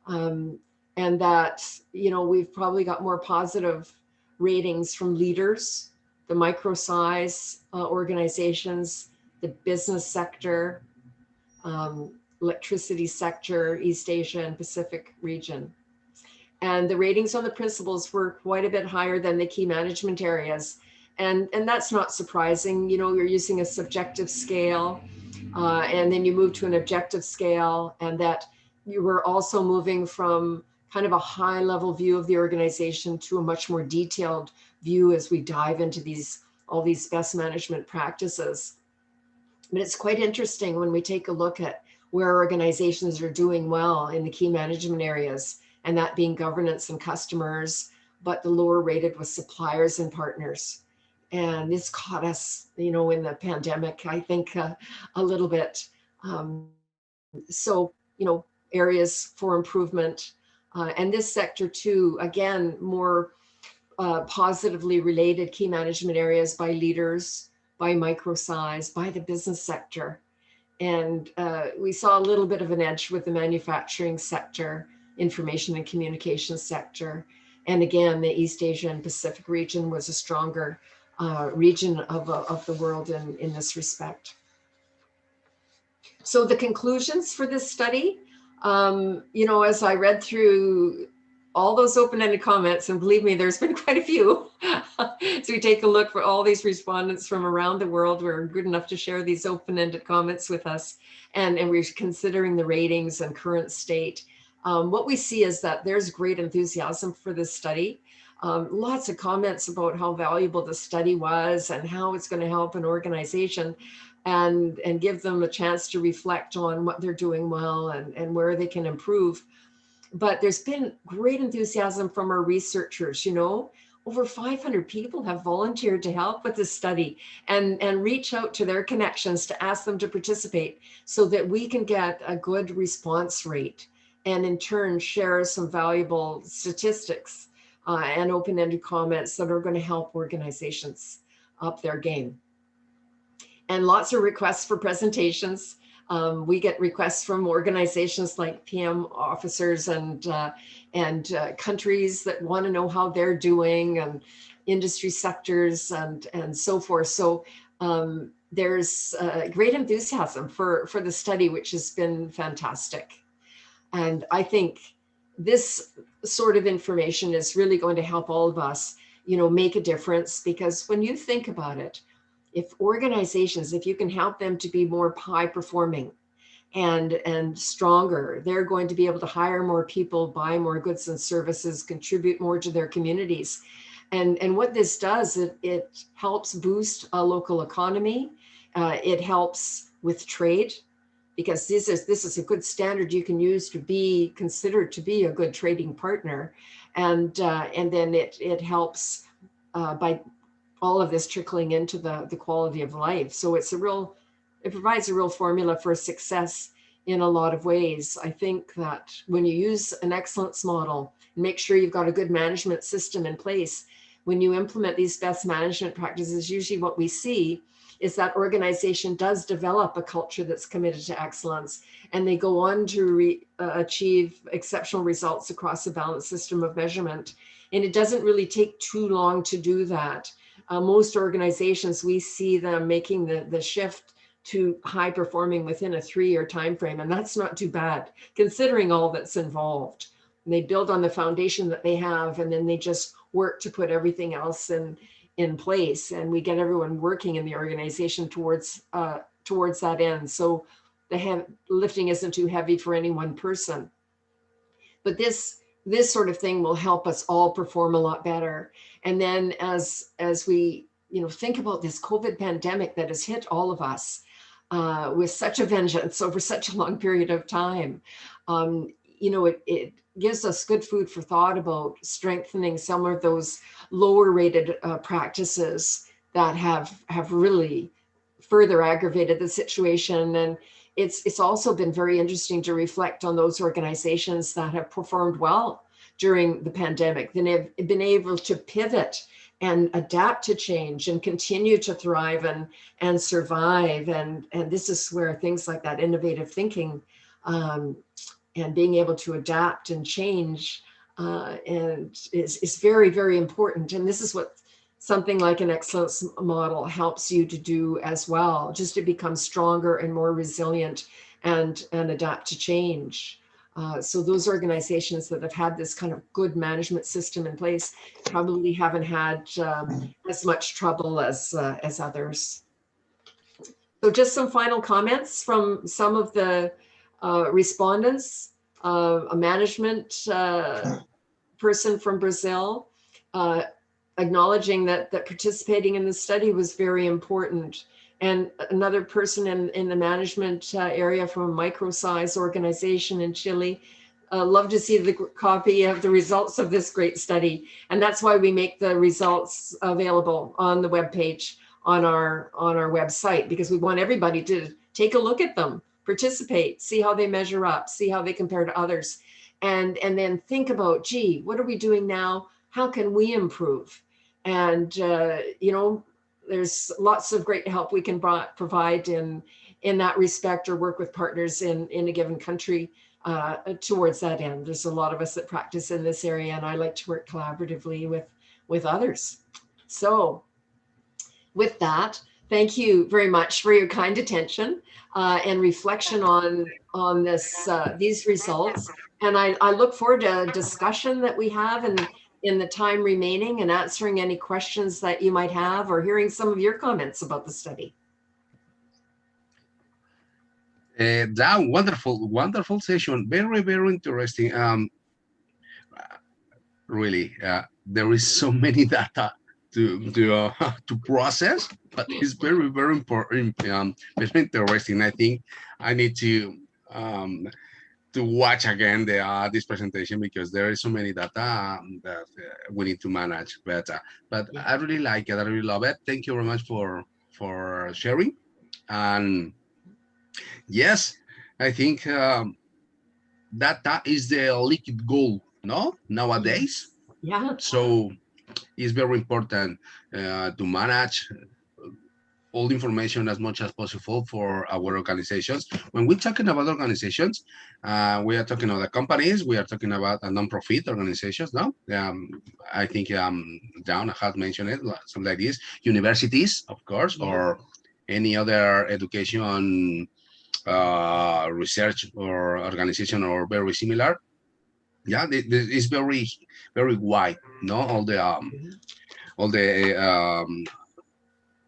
And that, we've probably got more positive ratings from leaders, the micro-size organizations, the business sector, electricity sector, East Asia and Pacific region. And the ratings on the principles were quite a bit higher than the key management areas. And that's not surprising. You're using a subjective scale, and then you move to an objective scale, and that you were also moving from kind of a high level view of the organization to a much more detailed view as we dive into all these best management practices. But it's quite interesting when we take a look at where organizations are doing well in the key management areas, and that being governance and customers, but the lower rated was suppliers and partners. And this caught us, in the pandemic, I think a little bit. So, areas for improvement. And this sector too, again, more positively related key management areas by leaders, by micro size, by the business sector. And we saw a little bit of an edge with the manufacturing sector, information and communication sector. And again, the East Asia and Pacific region was a stronger region of the world in this respect. So the conclusions for this study, as I read through all those open-ended comments, and believe me, there's been quite a few. So we take a look for all these respondents from around the world who are good enough to share these open-ended comments with us. And we're considering the ratings and current state. What we see is that there's great enthusiasm for this study. Lots of comments about how valuable the study was and how it's going to help an organization and give them a chance to reflect on what they're doing well and where they can improve. But there's been great enthusiasm from our researchers. Over 500 people have volunteered to help with this study and reach out to their connections to ask them to participate so that we can get a good response rate and in turn share some valuable statistics and open-ended comments that are going to help organizations up their game. And lots of requests for presentations. We get requests from organizations like PM officers and countries that want to know how they're doing, and industry sectors and so forth. So there's great enthusiasm for the study, which has been fantastic. And I think this sort of information is really going to help all of us, make a difference, because when you think about it, if organizations, if you can help them to be more high performing and stronger, they're going to be able to hire more people, buy more goods and services, contribute more to their communities. And what this does, it helps boost a local economy. It helps with trade, because this is a good standard you can use to be considered to be a good trading partner. And then it helps by all of this trickling into the quality of life. So it provides a real formula for success in a lot of ways. I think that when you use an excellence model make sure you've got a good management system in place. When you implement these best management practices, usually what we see is that organization does develop a culture that's committed to excellence, and they go on to achieve exceptional results across a balanced system of measurement. And it doesn't really take too long to do that. Most organizations, we see them making the shift to high performing within a 3-year time frame, and that's not too bad considering all that's involved. And they build on the foundation that they have, and then they just work to put everything else in place, and we get everyone working in the organization towards that end. So the lifting isn't too heavy for any one person. But this sort of thing will help us all perform a lot better. And then as we think about this COVID pandemic that has hit all of us with such a vengeance over such a long period of time, it gives us good food for thought about strengthening some of those lower rated practices that have really further aggravated the situation. And it's also been very interesting to reflect on those organizations that have performed well during the pandemic, then have been able to pivot and adapt to change and continue to thrive and survive. And this is where things like that innovative thinking and being able to adapt and change and is very, very important. And this is what something like an excellence model helps you to do as well, just to become stronger and more resilient and adapt to change. So those organizations that have had this kind of good management system in place probably haven't had as much trouble as others. So just some final comments from some of the respondents. A management person from Brazil acknowledging that participating in the study was very important. And another person in the management area from a micro-size organization in Chile love to see the copy of the results of this great study. And that's why we make the results available on the webpage on our website, because we want everybody to take a look at them, participate, see how they measure up, see how they compare to others, and then think about, gee, what are we doing now? How can we improve? And there's lots of great help we can provide in that respect, or work with partners in a given country towards that end. There's a lot of us that practice in this area, and I like to work collaboratively with others. So with that, thank you very much for your kind attention and reflection on these results. And I look forward to a discussion that we have in the time remaining, and answering any questions that you might have, or hearing some of your comments about the study. That wonderful session. Very, very interesting. Really, there is so many data to process, but it's very, very important. It's interesting. I think I need to watch again this presentation, because there is so many data that we need to manage better. But yeah. I really like it. I really love it. Thank you very much for sharing. And yes, I think data is the liquid gold, no, nowadays. Yeah. So it's very important to manage all the information as much as possible for our organizations. When we're talking about organizations, we are talking about the companies, we are talking about a non-profit organizations, no? I think Down has mentioned it, some like this, universities, of course, yeah. Or any other education, research or organization, or very similar. Yeah, it's very, very wide, no?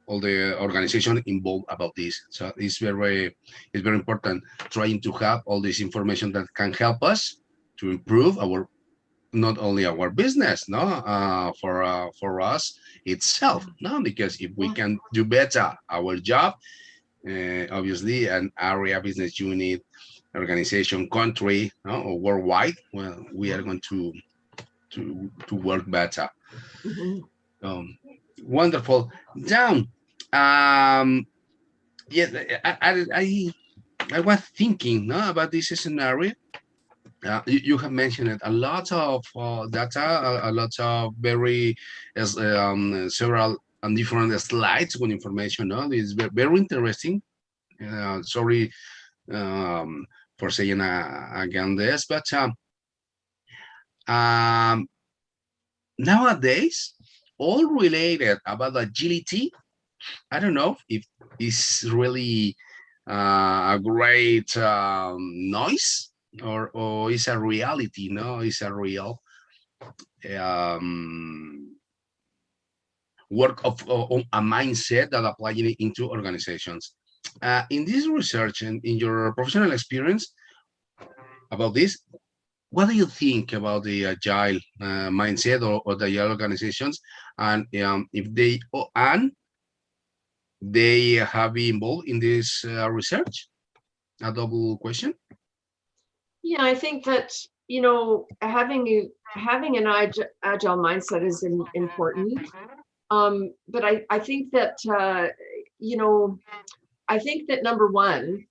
All the organization involved about this. So it's very important trying to have all this information that can help us to improve not only our business, no, for us itself, no, because if we can do better our job, obviously an area, business unit, organization, country, no, or worldwide, well, we are going to work better. Mm-hmm. Wonderful. Down. Yeah, I was thinking, no, about this scenario, You have mentioned it, a lot of data, a lot of very several and different slides with information. No, it's very interesting. Sorry for saying again this, but nowadays, all related about agility. I don't know if it's really a great noise, or it's a reality. No, it's a real um, work of a mindset that applying into organizations. In this research and in your professional experience about this, what do you think about the agile mindset, or the agile organizations, and if they they have been involved in this research? A double question. Yeah, I think that, having an agile mindset is important. But I think that, I think that number one,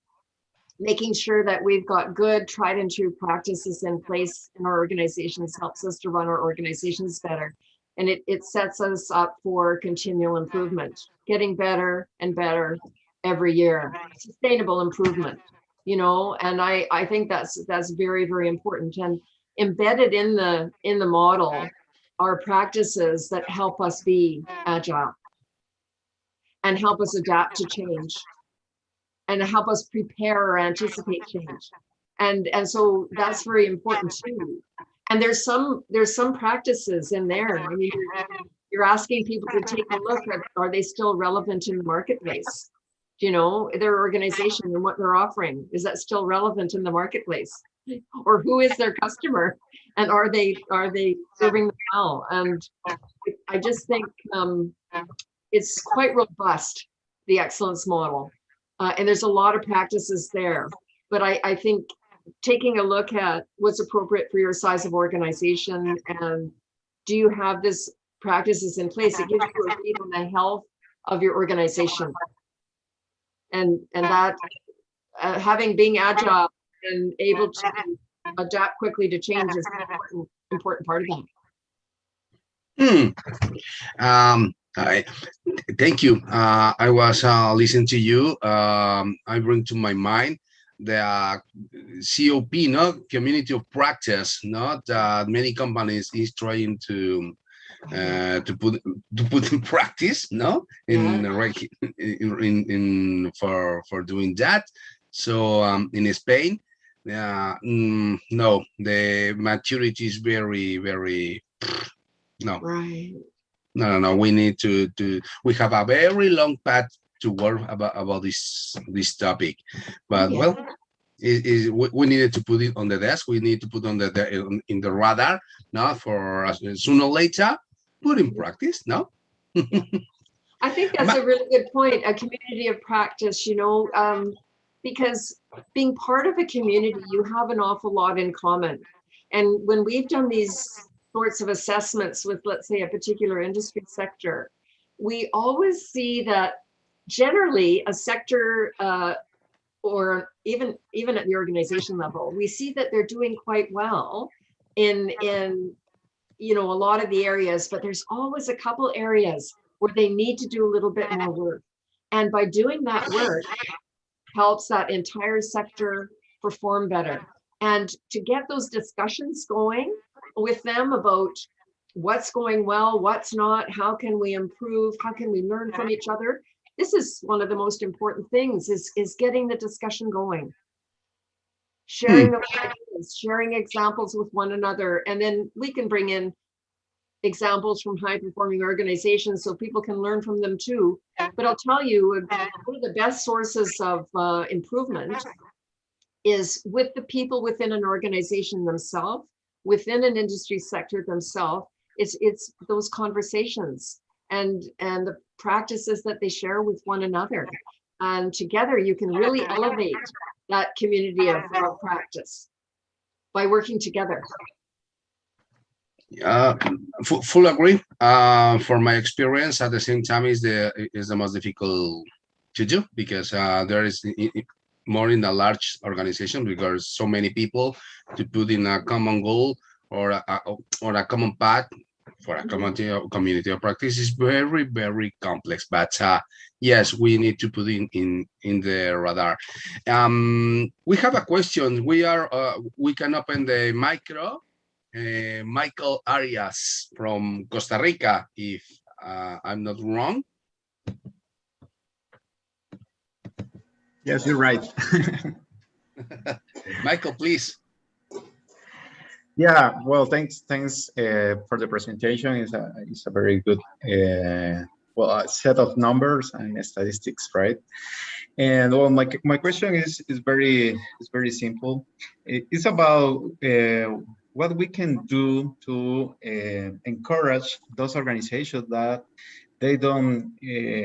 making sure that we've got good tried and true practices in place in our organizations helps us to run our organizations better. And it sets us up for continual improvement, getting better and better every year, sustainable improvement, and I think that's very, very important. And embedded in the model are practices that help us be agile and help us adapt to change and help us prepare or anticipate change. And so that's very important too. And there's some practices in there. I mean, you're asking people to take a look at, are they still relevant in the marketplace? Their organization and what they're offering, is that still relevant in the marketplace? Or who is their customer? And are they serving them well? And I just think it's quite robust, the excellence model. And there's a lot of practices there. But I think taking a look at what's appropriate for your size of organization, and do you have this practices in place, it gives you a read on the health of your organization. And that being agile and able to adapt quickly to change is an important part of that. Thank you. I was listening to you. I bring to my mind the COP, community of practice, that many companies is trying to put in practice, for doing that. So in Spain, no, the maturity is very, very no. Right. No. We need to we have a very long path to work about this topic, but well, we needed to put it on the desk. We need to put on in the radar now for sooner or later put in practice. No. I think that's a really good point. A community of practice, because being part of a community, you have an awful lot in common. And when we've done these sorts of assessments with, let's say, a particular industry sector, we always see that generally a sector, or even at the organization level, we see that they're doing quite well in a lot of the areas, but there's always a couple areas where they need to do a little bit more work. And by doing that work, helps that entire sector perform better. And to get those discussions going with them about what's going well, what's not, how can we improve, how can we learn from each other? This is one of the most important things, is getting the discussion going. Sharing the ideas, sharing examples with one another, and then we can bring in examples from high-performing organizations so people can learn from them too. But I'll tell you, one of the best sources of improvement is with the people within an organization themselves, within an industry sector themselves. It's those conversations and the practices that they share with one another. And together you can really elevate that community of practice by working together. Full agree. For my experience, at the same time, is the most difficult to do, because there is more in a large organization because so many people to put in a common goal or a common path for a community of practice is very, very complex. But yes, we need to put in the radar. We have a question. We can open the micro. Michael Arias from Costa Rica, if I'm not wrong. Yes, you're right. Michael, please. Yeah, well, thanks for the presentation. It's a very good a set of numbers and statistics, right? And well, my question is very simple. It's about what we can do to encourage those organizations that they don't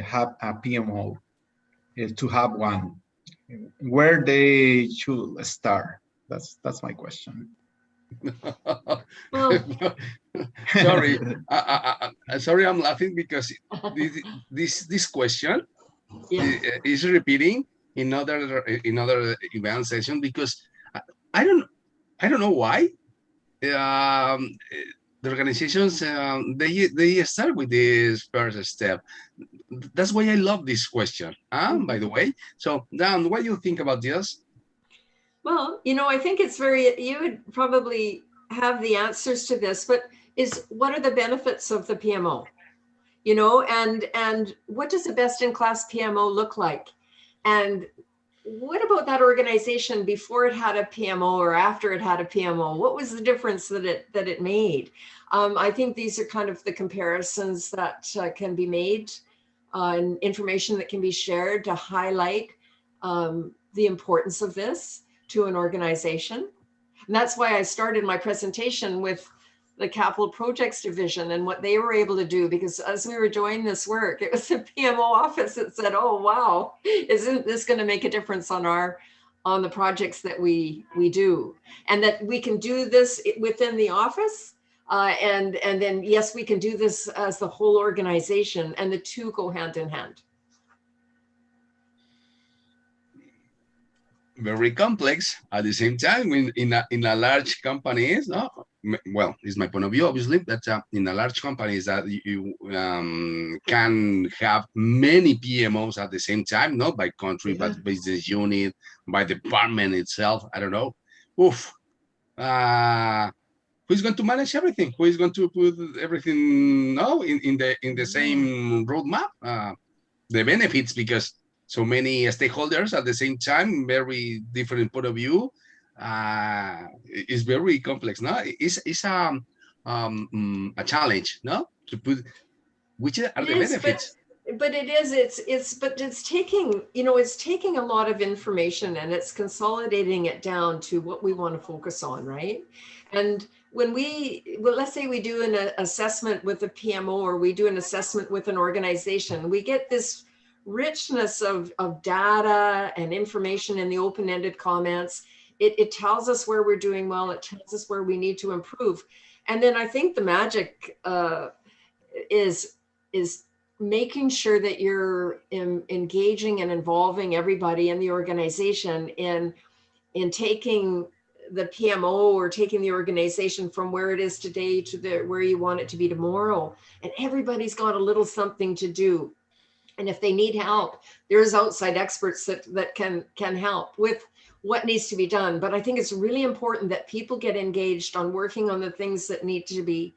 have a PMO to have one. Where they should start? That's my question. Well, Sorry, sorry, I'm laughing because this question is repeating in other event session because I don't know why the organizations they start with this first step. That's why I love this question. By the way, so Dan, what do you think about this? well, I think it's you would probably have the answers to this, but what are the benefits of the PMO? And what does a best-in-class PMO look like? And what about that organization before it had a PMO or after it had a PMO? What was the difference that it made? I think these are kind of the comparisons that can be made and information that can be shared to highlight the importance of this to an organization. And that's why I started my presentation with the Capital Projects Division and what they were able to do, because as we were doing this work, it was the PMO office that said, oh, wow, isn't this going to make a difference on the projects that we do? And that we can do this within the office. And then, yes, we can do this as the whole organization, and the two go hand in hand. Very complex at the same time in a large companies, no? Well, it's my point of view, obviously, that in a large companies that you can have many PMOs at the same time, not by country, by business unit, by department itself. I don't know. Oof. Who's going to manage everything? Who is going to put everything in the same roadmap? The benefits, because so many stakeholders at the same time, very different point of view. It's very complex. No, it's a challenge. No, to put which are the benefits. But it's taking a lot of information and it's consolidating it down to what we want to focus on, right? And when let's say we do an assessment with a PMO or we do an assessment with an organization, we get this richness of data and information in the open-ended comments. It tells us where we're doing well. It tells us where we need to improve. And then I think the magic is making sure that you're engaging and involving everybody in the organization in taking the PMO or taking the organization from where it is today to where you want it to be tomorrow. And everybody's got a little something to do. And if they need help, there's outside experts that can help with what needs to be done. But I think it's really important that people get engaged on working on the things that need to be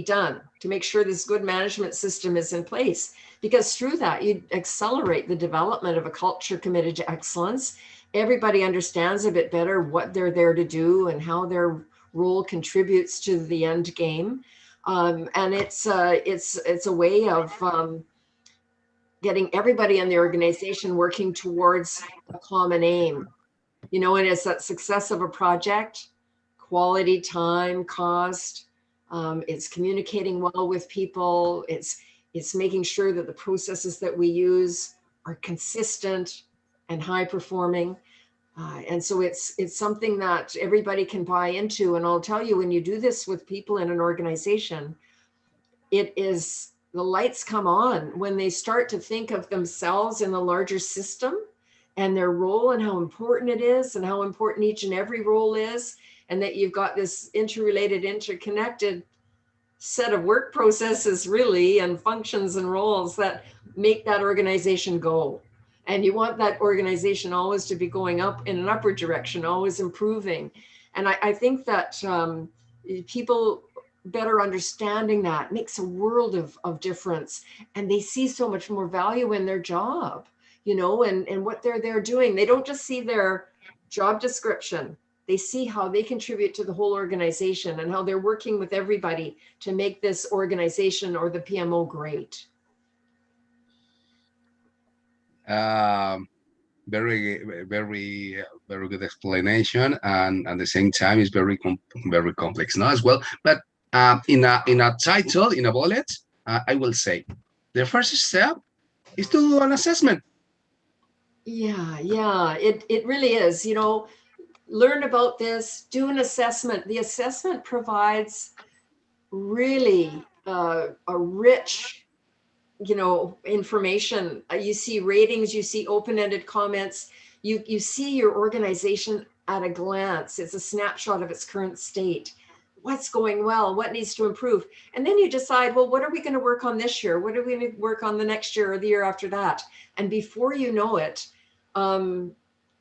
done to make sure this good management system is in place, because through that you accelerate the development of a culture committed to excellence. Everybody understands a bit better what they're there to do and how their role contributes to the end game. And it's a way of getting everybody in the organization working towards a common aim, and it's that success of a project, quality, time, cost. It's communicating well with people. It's making sure that the processes that we use are consistent and high performing. And so it's something that everybody can buy into. And I'll tell you, when you do this with people in an organization, the lights come on when they start to think of themselves in the larger system and their role and how important it is and how important each and every role is, and that you've got this interrelated, interconnected set of work processes really, and functions and roles that make that organization go. And you want that organization always to be going up in an upward direction, always improving. And I think that people better understanding that makes a world of difference. And they see so much more value in their job, you know, and what they're doing. They don't just see their job description. They see how they contribute to the whole organization and how they're working with everybody to make this organization or the PMO great. Very, very, very good explanation, and at the same time, it's very complex now as well. But in a title, in a bullet, I will say the first step is to do an assessment. Yeah, it really is. You know, learn about this, do an assessment. The assessment provides really a rich, you know, information. You see ratings, you see open-ended comments, you see your organization at a glance. It's a snapshot of its current state. What's going well, what needs to improve, and then you decide, well, what are we going to work on this year, what are we going to work on the next year or the year after that? And before you know it,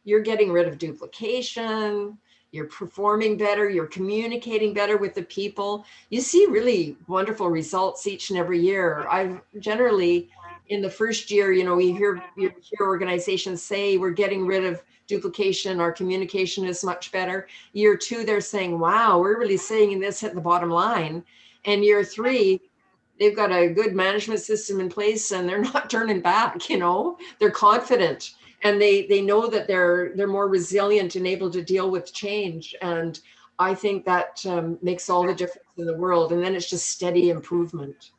you're getting rid of duplication, you're performing better, you're communicating better with the people. You see really wonderful results each and every year. I've generally, in the first year, you know, you hear organizations say we're getting rid of duplication, our communication is much better. Year 2, they're saying, wow, we're really seeing this hit the bottom line. And year 3, they've got a good management system in place and they're not turning back, you know, they're confident. And they know that they're more resilient and able to deal with change. And I think that makes all the difference in the world. And then it's just steady improvement.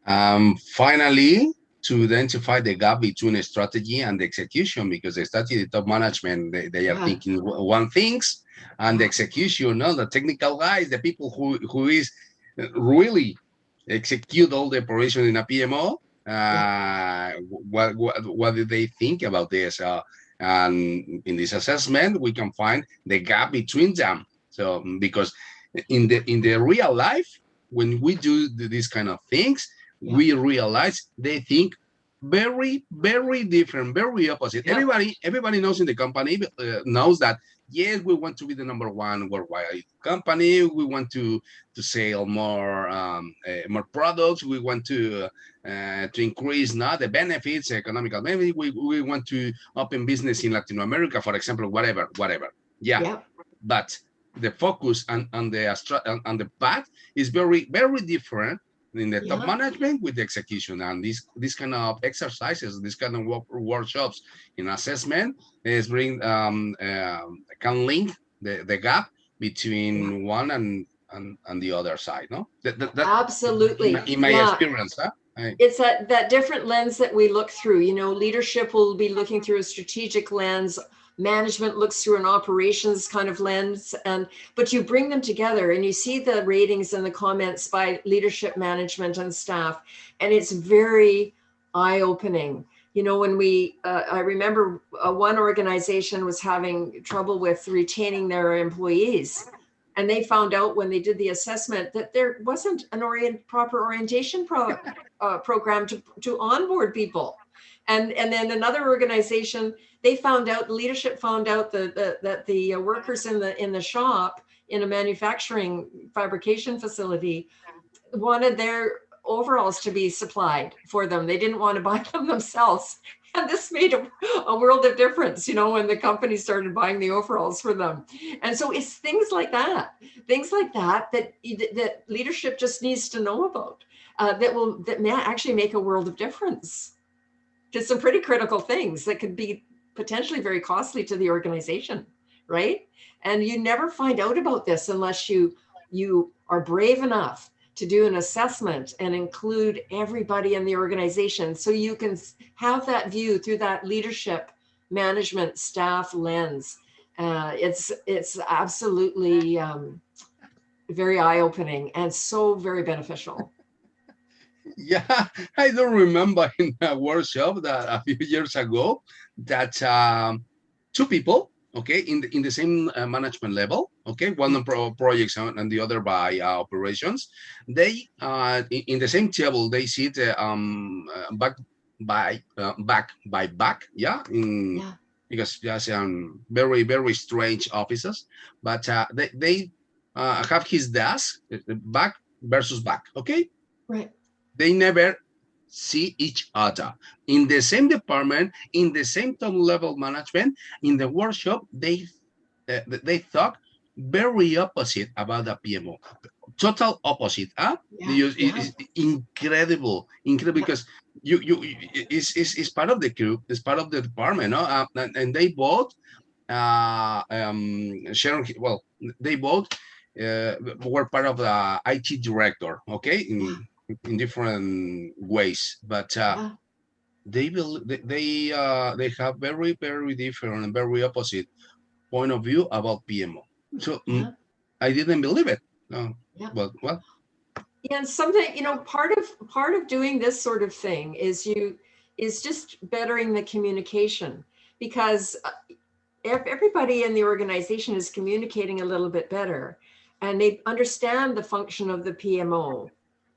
Finally, to identify the gap between the strategy and the execution, because the strategy, the top management, they are thinking one things, and the execution, no, the technical guys, the people who is really execute all the operation in a PMO. What do they think about this? And in this assessment, we can find the gap between them. So because in the real life, when we do these kind of things, we realize they think very, very different, very opposite. Everybody knows in the company knows that, yes, we want to be the #1 worldwide company. We want to sell more products. We want to increase not the benefits, economical benefits. We want to open business in Latin America, for example, whatever. But the focus and the path is very, very different in the top management with the execution. And this kind of exercises, this kind of workshops in assessment is can link the gap between one and the other side, no? Absolutely. In my experience, it's that different lens that we look through. You know, leadership will be looking through a strategic lens. Management looks through an operations kind of lens, but you bring them together and you see the ratings and the comments by leadership, management, and staff, and it's very eye-opening. You know, when I remember one organization was having trouble with retaining their employees, and they found out when they did the assessment that there wasn't an proper orientation program to onboard people. And then another organization, they found out, leadership found out that the workers in the shop, in a manufacturing fabrication facility, wanted their overalls to be supplied for them. They didn't want to buy them themselves. And this made a world of difference, you know, when the company started buying the overalls for them. And so it's things like that leadership just needs to know about, that may actually make a world of difference. Just some pretty critical things that could be potentially very costly to the organization, right? And you never find out about this unless you are brave enough to do an assessment and include everybody in the organization, so you can have that view through that leadership, management, staff lens. It's absolutely very eye-opening and so very beneficial. Yeah, I don't remember in a workshop that a few years ago that two people, okay, in the same management level, okay, one on projects and the other by operations, they in the same table they sit back by back, yeah, in Yeah, because just very strange offices, but they have his desk back versus back, okay, right. they never see each other in the same department, in the same top level management. In the workshop, they thought very opposite about the PMO, total opposite. Huh? Yeah, yeah, It's incredible yeah. because it's part of the group, it's part of the department, no? And they both Sharon, well, they both were part of the IT director, okay, Yeah, in different ways, but yeah, they have very different and very opposite point of view about PMO. So yeah, I didn't believe it. yeah. Well, Yeah, and something, part of doing this sort of thing is just bettering the communication, because if everybody in the organization is communicating a little bit better and they understand the function of the PMO,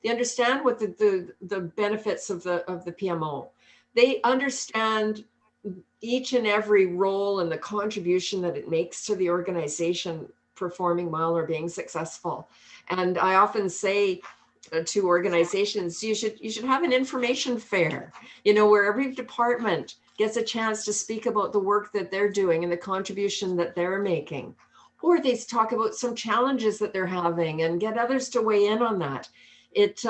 they understand what the benefits of the PMO, they understand each and every role and the contribution that it makes to the organization performing well or being successful. And I often say to organizations, you should have an information fair, where every department gets a chance to speak about the work that they're doing and the contribution that they're making, or they talk about some challenges that they're having and get others to weigh in on that. It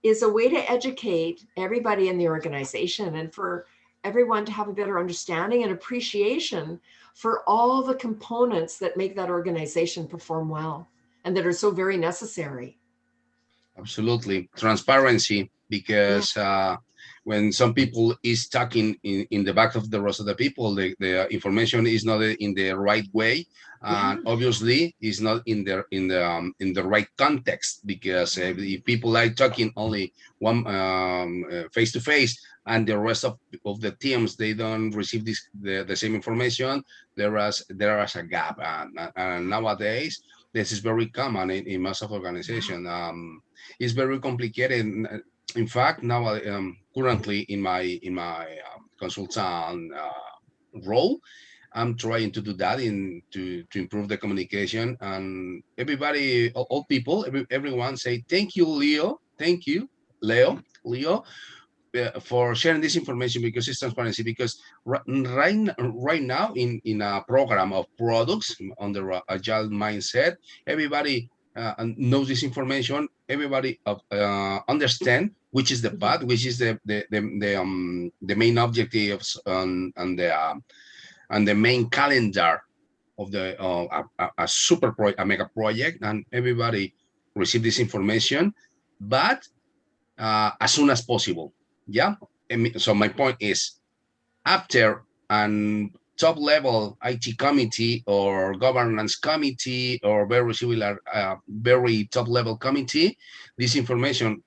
is a way to educate everybody in the organization and for everyone to have a better understanding and appreciation for all the components that make that organization perform well and that are so very necessary. absolutely transparency, Yeah, because when some people is talking in the back of the rest of the people, the information is not in the right way, yeah, and obviously is not in the right context, because yeah, if people are talking only one face to face, and the rest of the teams they don't receive the same information, there is a gap, and nowadays this is very common in most of yeah, organization. It's very complicated. In fact, now currently in my consultant role, I'm trying to do that to improve the communication, and everybody, all people, everyone say thank you, Leo, thank you, Leo, for sharing this information, because it's transparency. Because right now in a program of products under agile mindset, everybody knows this information. Everybody understand which is the mhm, path, which is the main objectives, and the main calendar of the a a mega project, and everybody receive this information, but as soon as possible. Yeah. So my point is, after an top level IT committee or governance committee or very similar, very top level committee, this information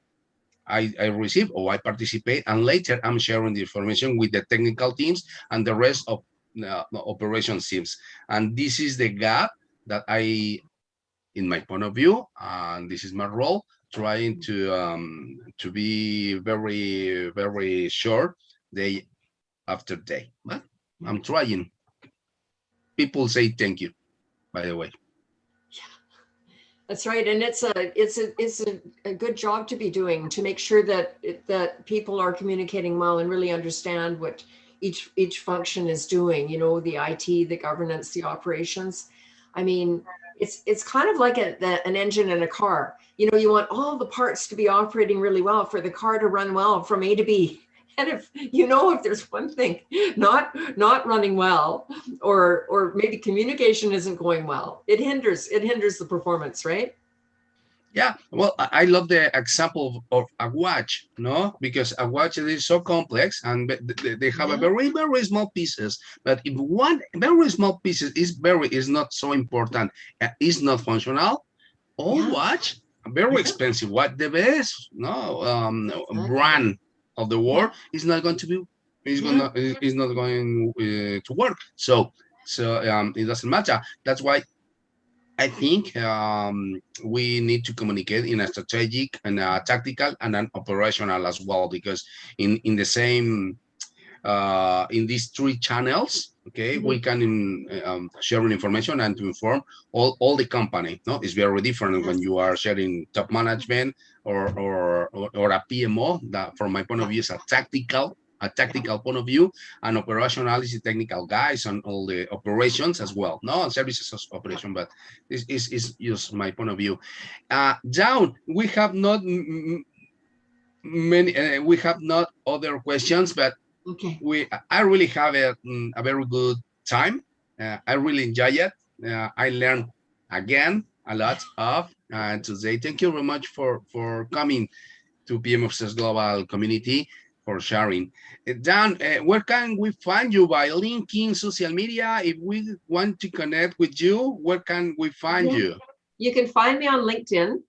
I receive or I participate, and later I'm sharing the information with the technical teams and the rest of the operations teams. And this is the gap that in my point of view, and this is my role, trying to be very short day after day. But yeah. I'm trying. People say thank you, by the way. That's right, and it's a good job to be doing, to make sure that people are communicating well and really understand what each function is doing. The IT, the governance, the operations. I mean, it's kind of like an engine in a car. You want all the parts to be operating really well for the car to run well from A to B. And if there's one thing not running well, or maybe communication isn't going well, it hinders the performance, right? Yeah, well, I love the example of a watch, no, because a watch is so complex, and they have a Yeah, very small pieces. But if one very small piece is not so important, is not functional, all yeah, watch very expensive. What the best brand of the world is not going to be is not going to work. So it doesn't matter. That's why I think we need to communicate in a strategic and a tactical and an operational as well, because in the same in these three channels, okay, we can share information and to inform all the company. No, it's very different when you are sharing top management or a PMO. That, from my point of view, is a tactical point of view, and operational is the technical guys and all the operations as well. No, services as operation, but this is just my point of view. Down, we have not many. We have not other questions, but Okay. I really have a very good time. I really enjoy it. I learned again a lot of today. Thank you very much for coming to PMO Global Community, for sharing. Dan, where can we find you? By linking social media? If we want to connect with you, where can we find you? You can find me on LinkedIn.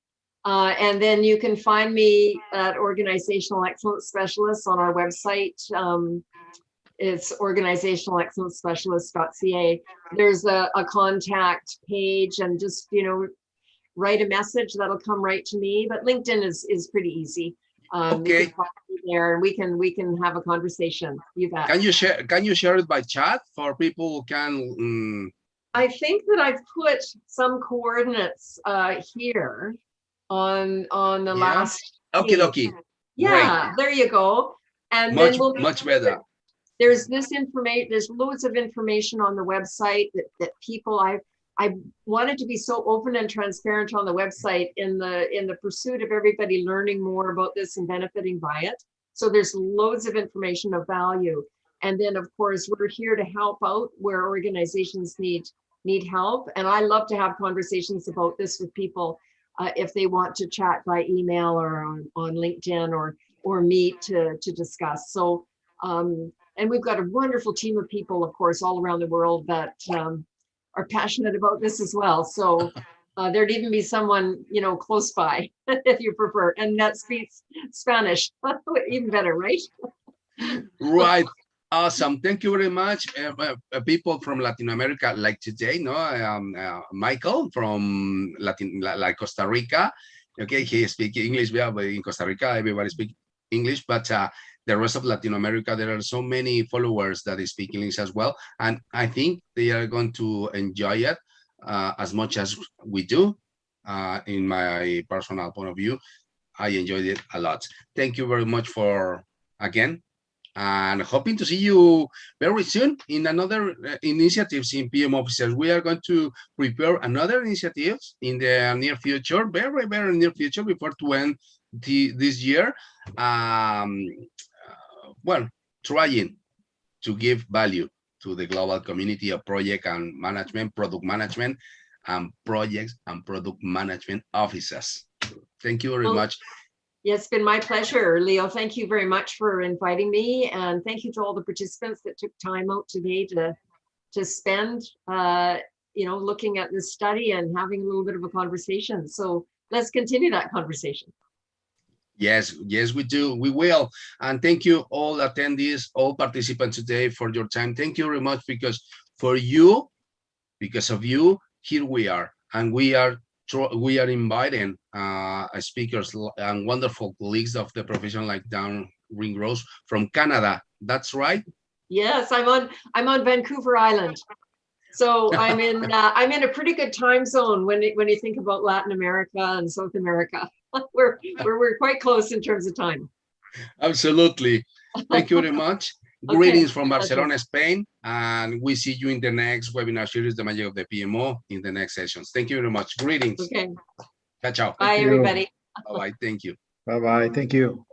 And then you can find me at Organizational Excellence Specialists on our website. It's organizationalexcellencespecialist.ca. There's a contact page, and just, write a message, that'll come right to me. But LinkedIn is pretty easy. Okay. You can find me there, and we can have a conversation. You bet. Can you share it by chat for people who can? I think that I've put some coordinates here on the last page. Okay. Yeah, great. There you go. And much then much better. There's this information. There's loads of information on the website that people I wanted to be so open and transparent on the website in the pursuit of everybody learning more about this and benefiting by it. So there's loads of information of value. And then, of course, we're here to help out where organizations need help. And I love to have conversations about this with people if they want to chat by email or on LinkedIn or meet to discuss. So, and we've got a wonderful team of people, of course, all around the world that are passionate about this as well. So there'd even be someone, close by if you prefer, and that speaks Spanish, even better, right? Right. Awesome. Thank you very much. People from Latin America, like today, Michael from Costa Rica. Okay, he speaks English, but in Costa Rica, everybody speaks English, but the rest of Latin America, there are so many followers that speak English as well. And I think they are going to enjoy it as much as we do. In my personal point of view, I enjoyed it a lot. Thank you very much for, again, and hoping to see you very soon in another initiatives in PM officers. We are going to prepare another initiatives in the near future, very, very near future, before to end this year. Well, trying to give value to the global community of project and management, product management, and projects and product management officers. Thank you very much. Yeah, it's been my pleasure, Leo. Thank you very much for inviting me, and thank you to all the participants that took time out today to spend, looking at this study and having a little bit of a conversation. So let's continue that conversation. Yes, we do. We will. And thank you all attendees, all participants today for your time. Thank you very much, because of you, here we are, and we are inviting speakers and wonderful colleagues of the profession, like Dan Ringrose from Canada. That's right. Yes, I'm on Vancouver Island, so I'm in a pretty good time zone when you think about Latin America and South America. We're quite close in terms of time. Absolutely. Thank you very much. Okay. Greetings from Barcelona, Spain, and we see you in the next webinar series, The Magic of the PMO, in the next sessions. Thank you very much. Greetings. Okay. Ciao. Bye, everybody. Bye-bye. Thank you. Bye-bye. Thank you.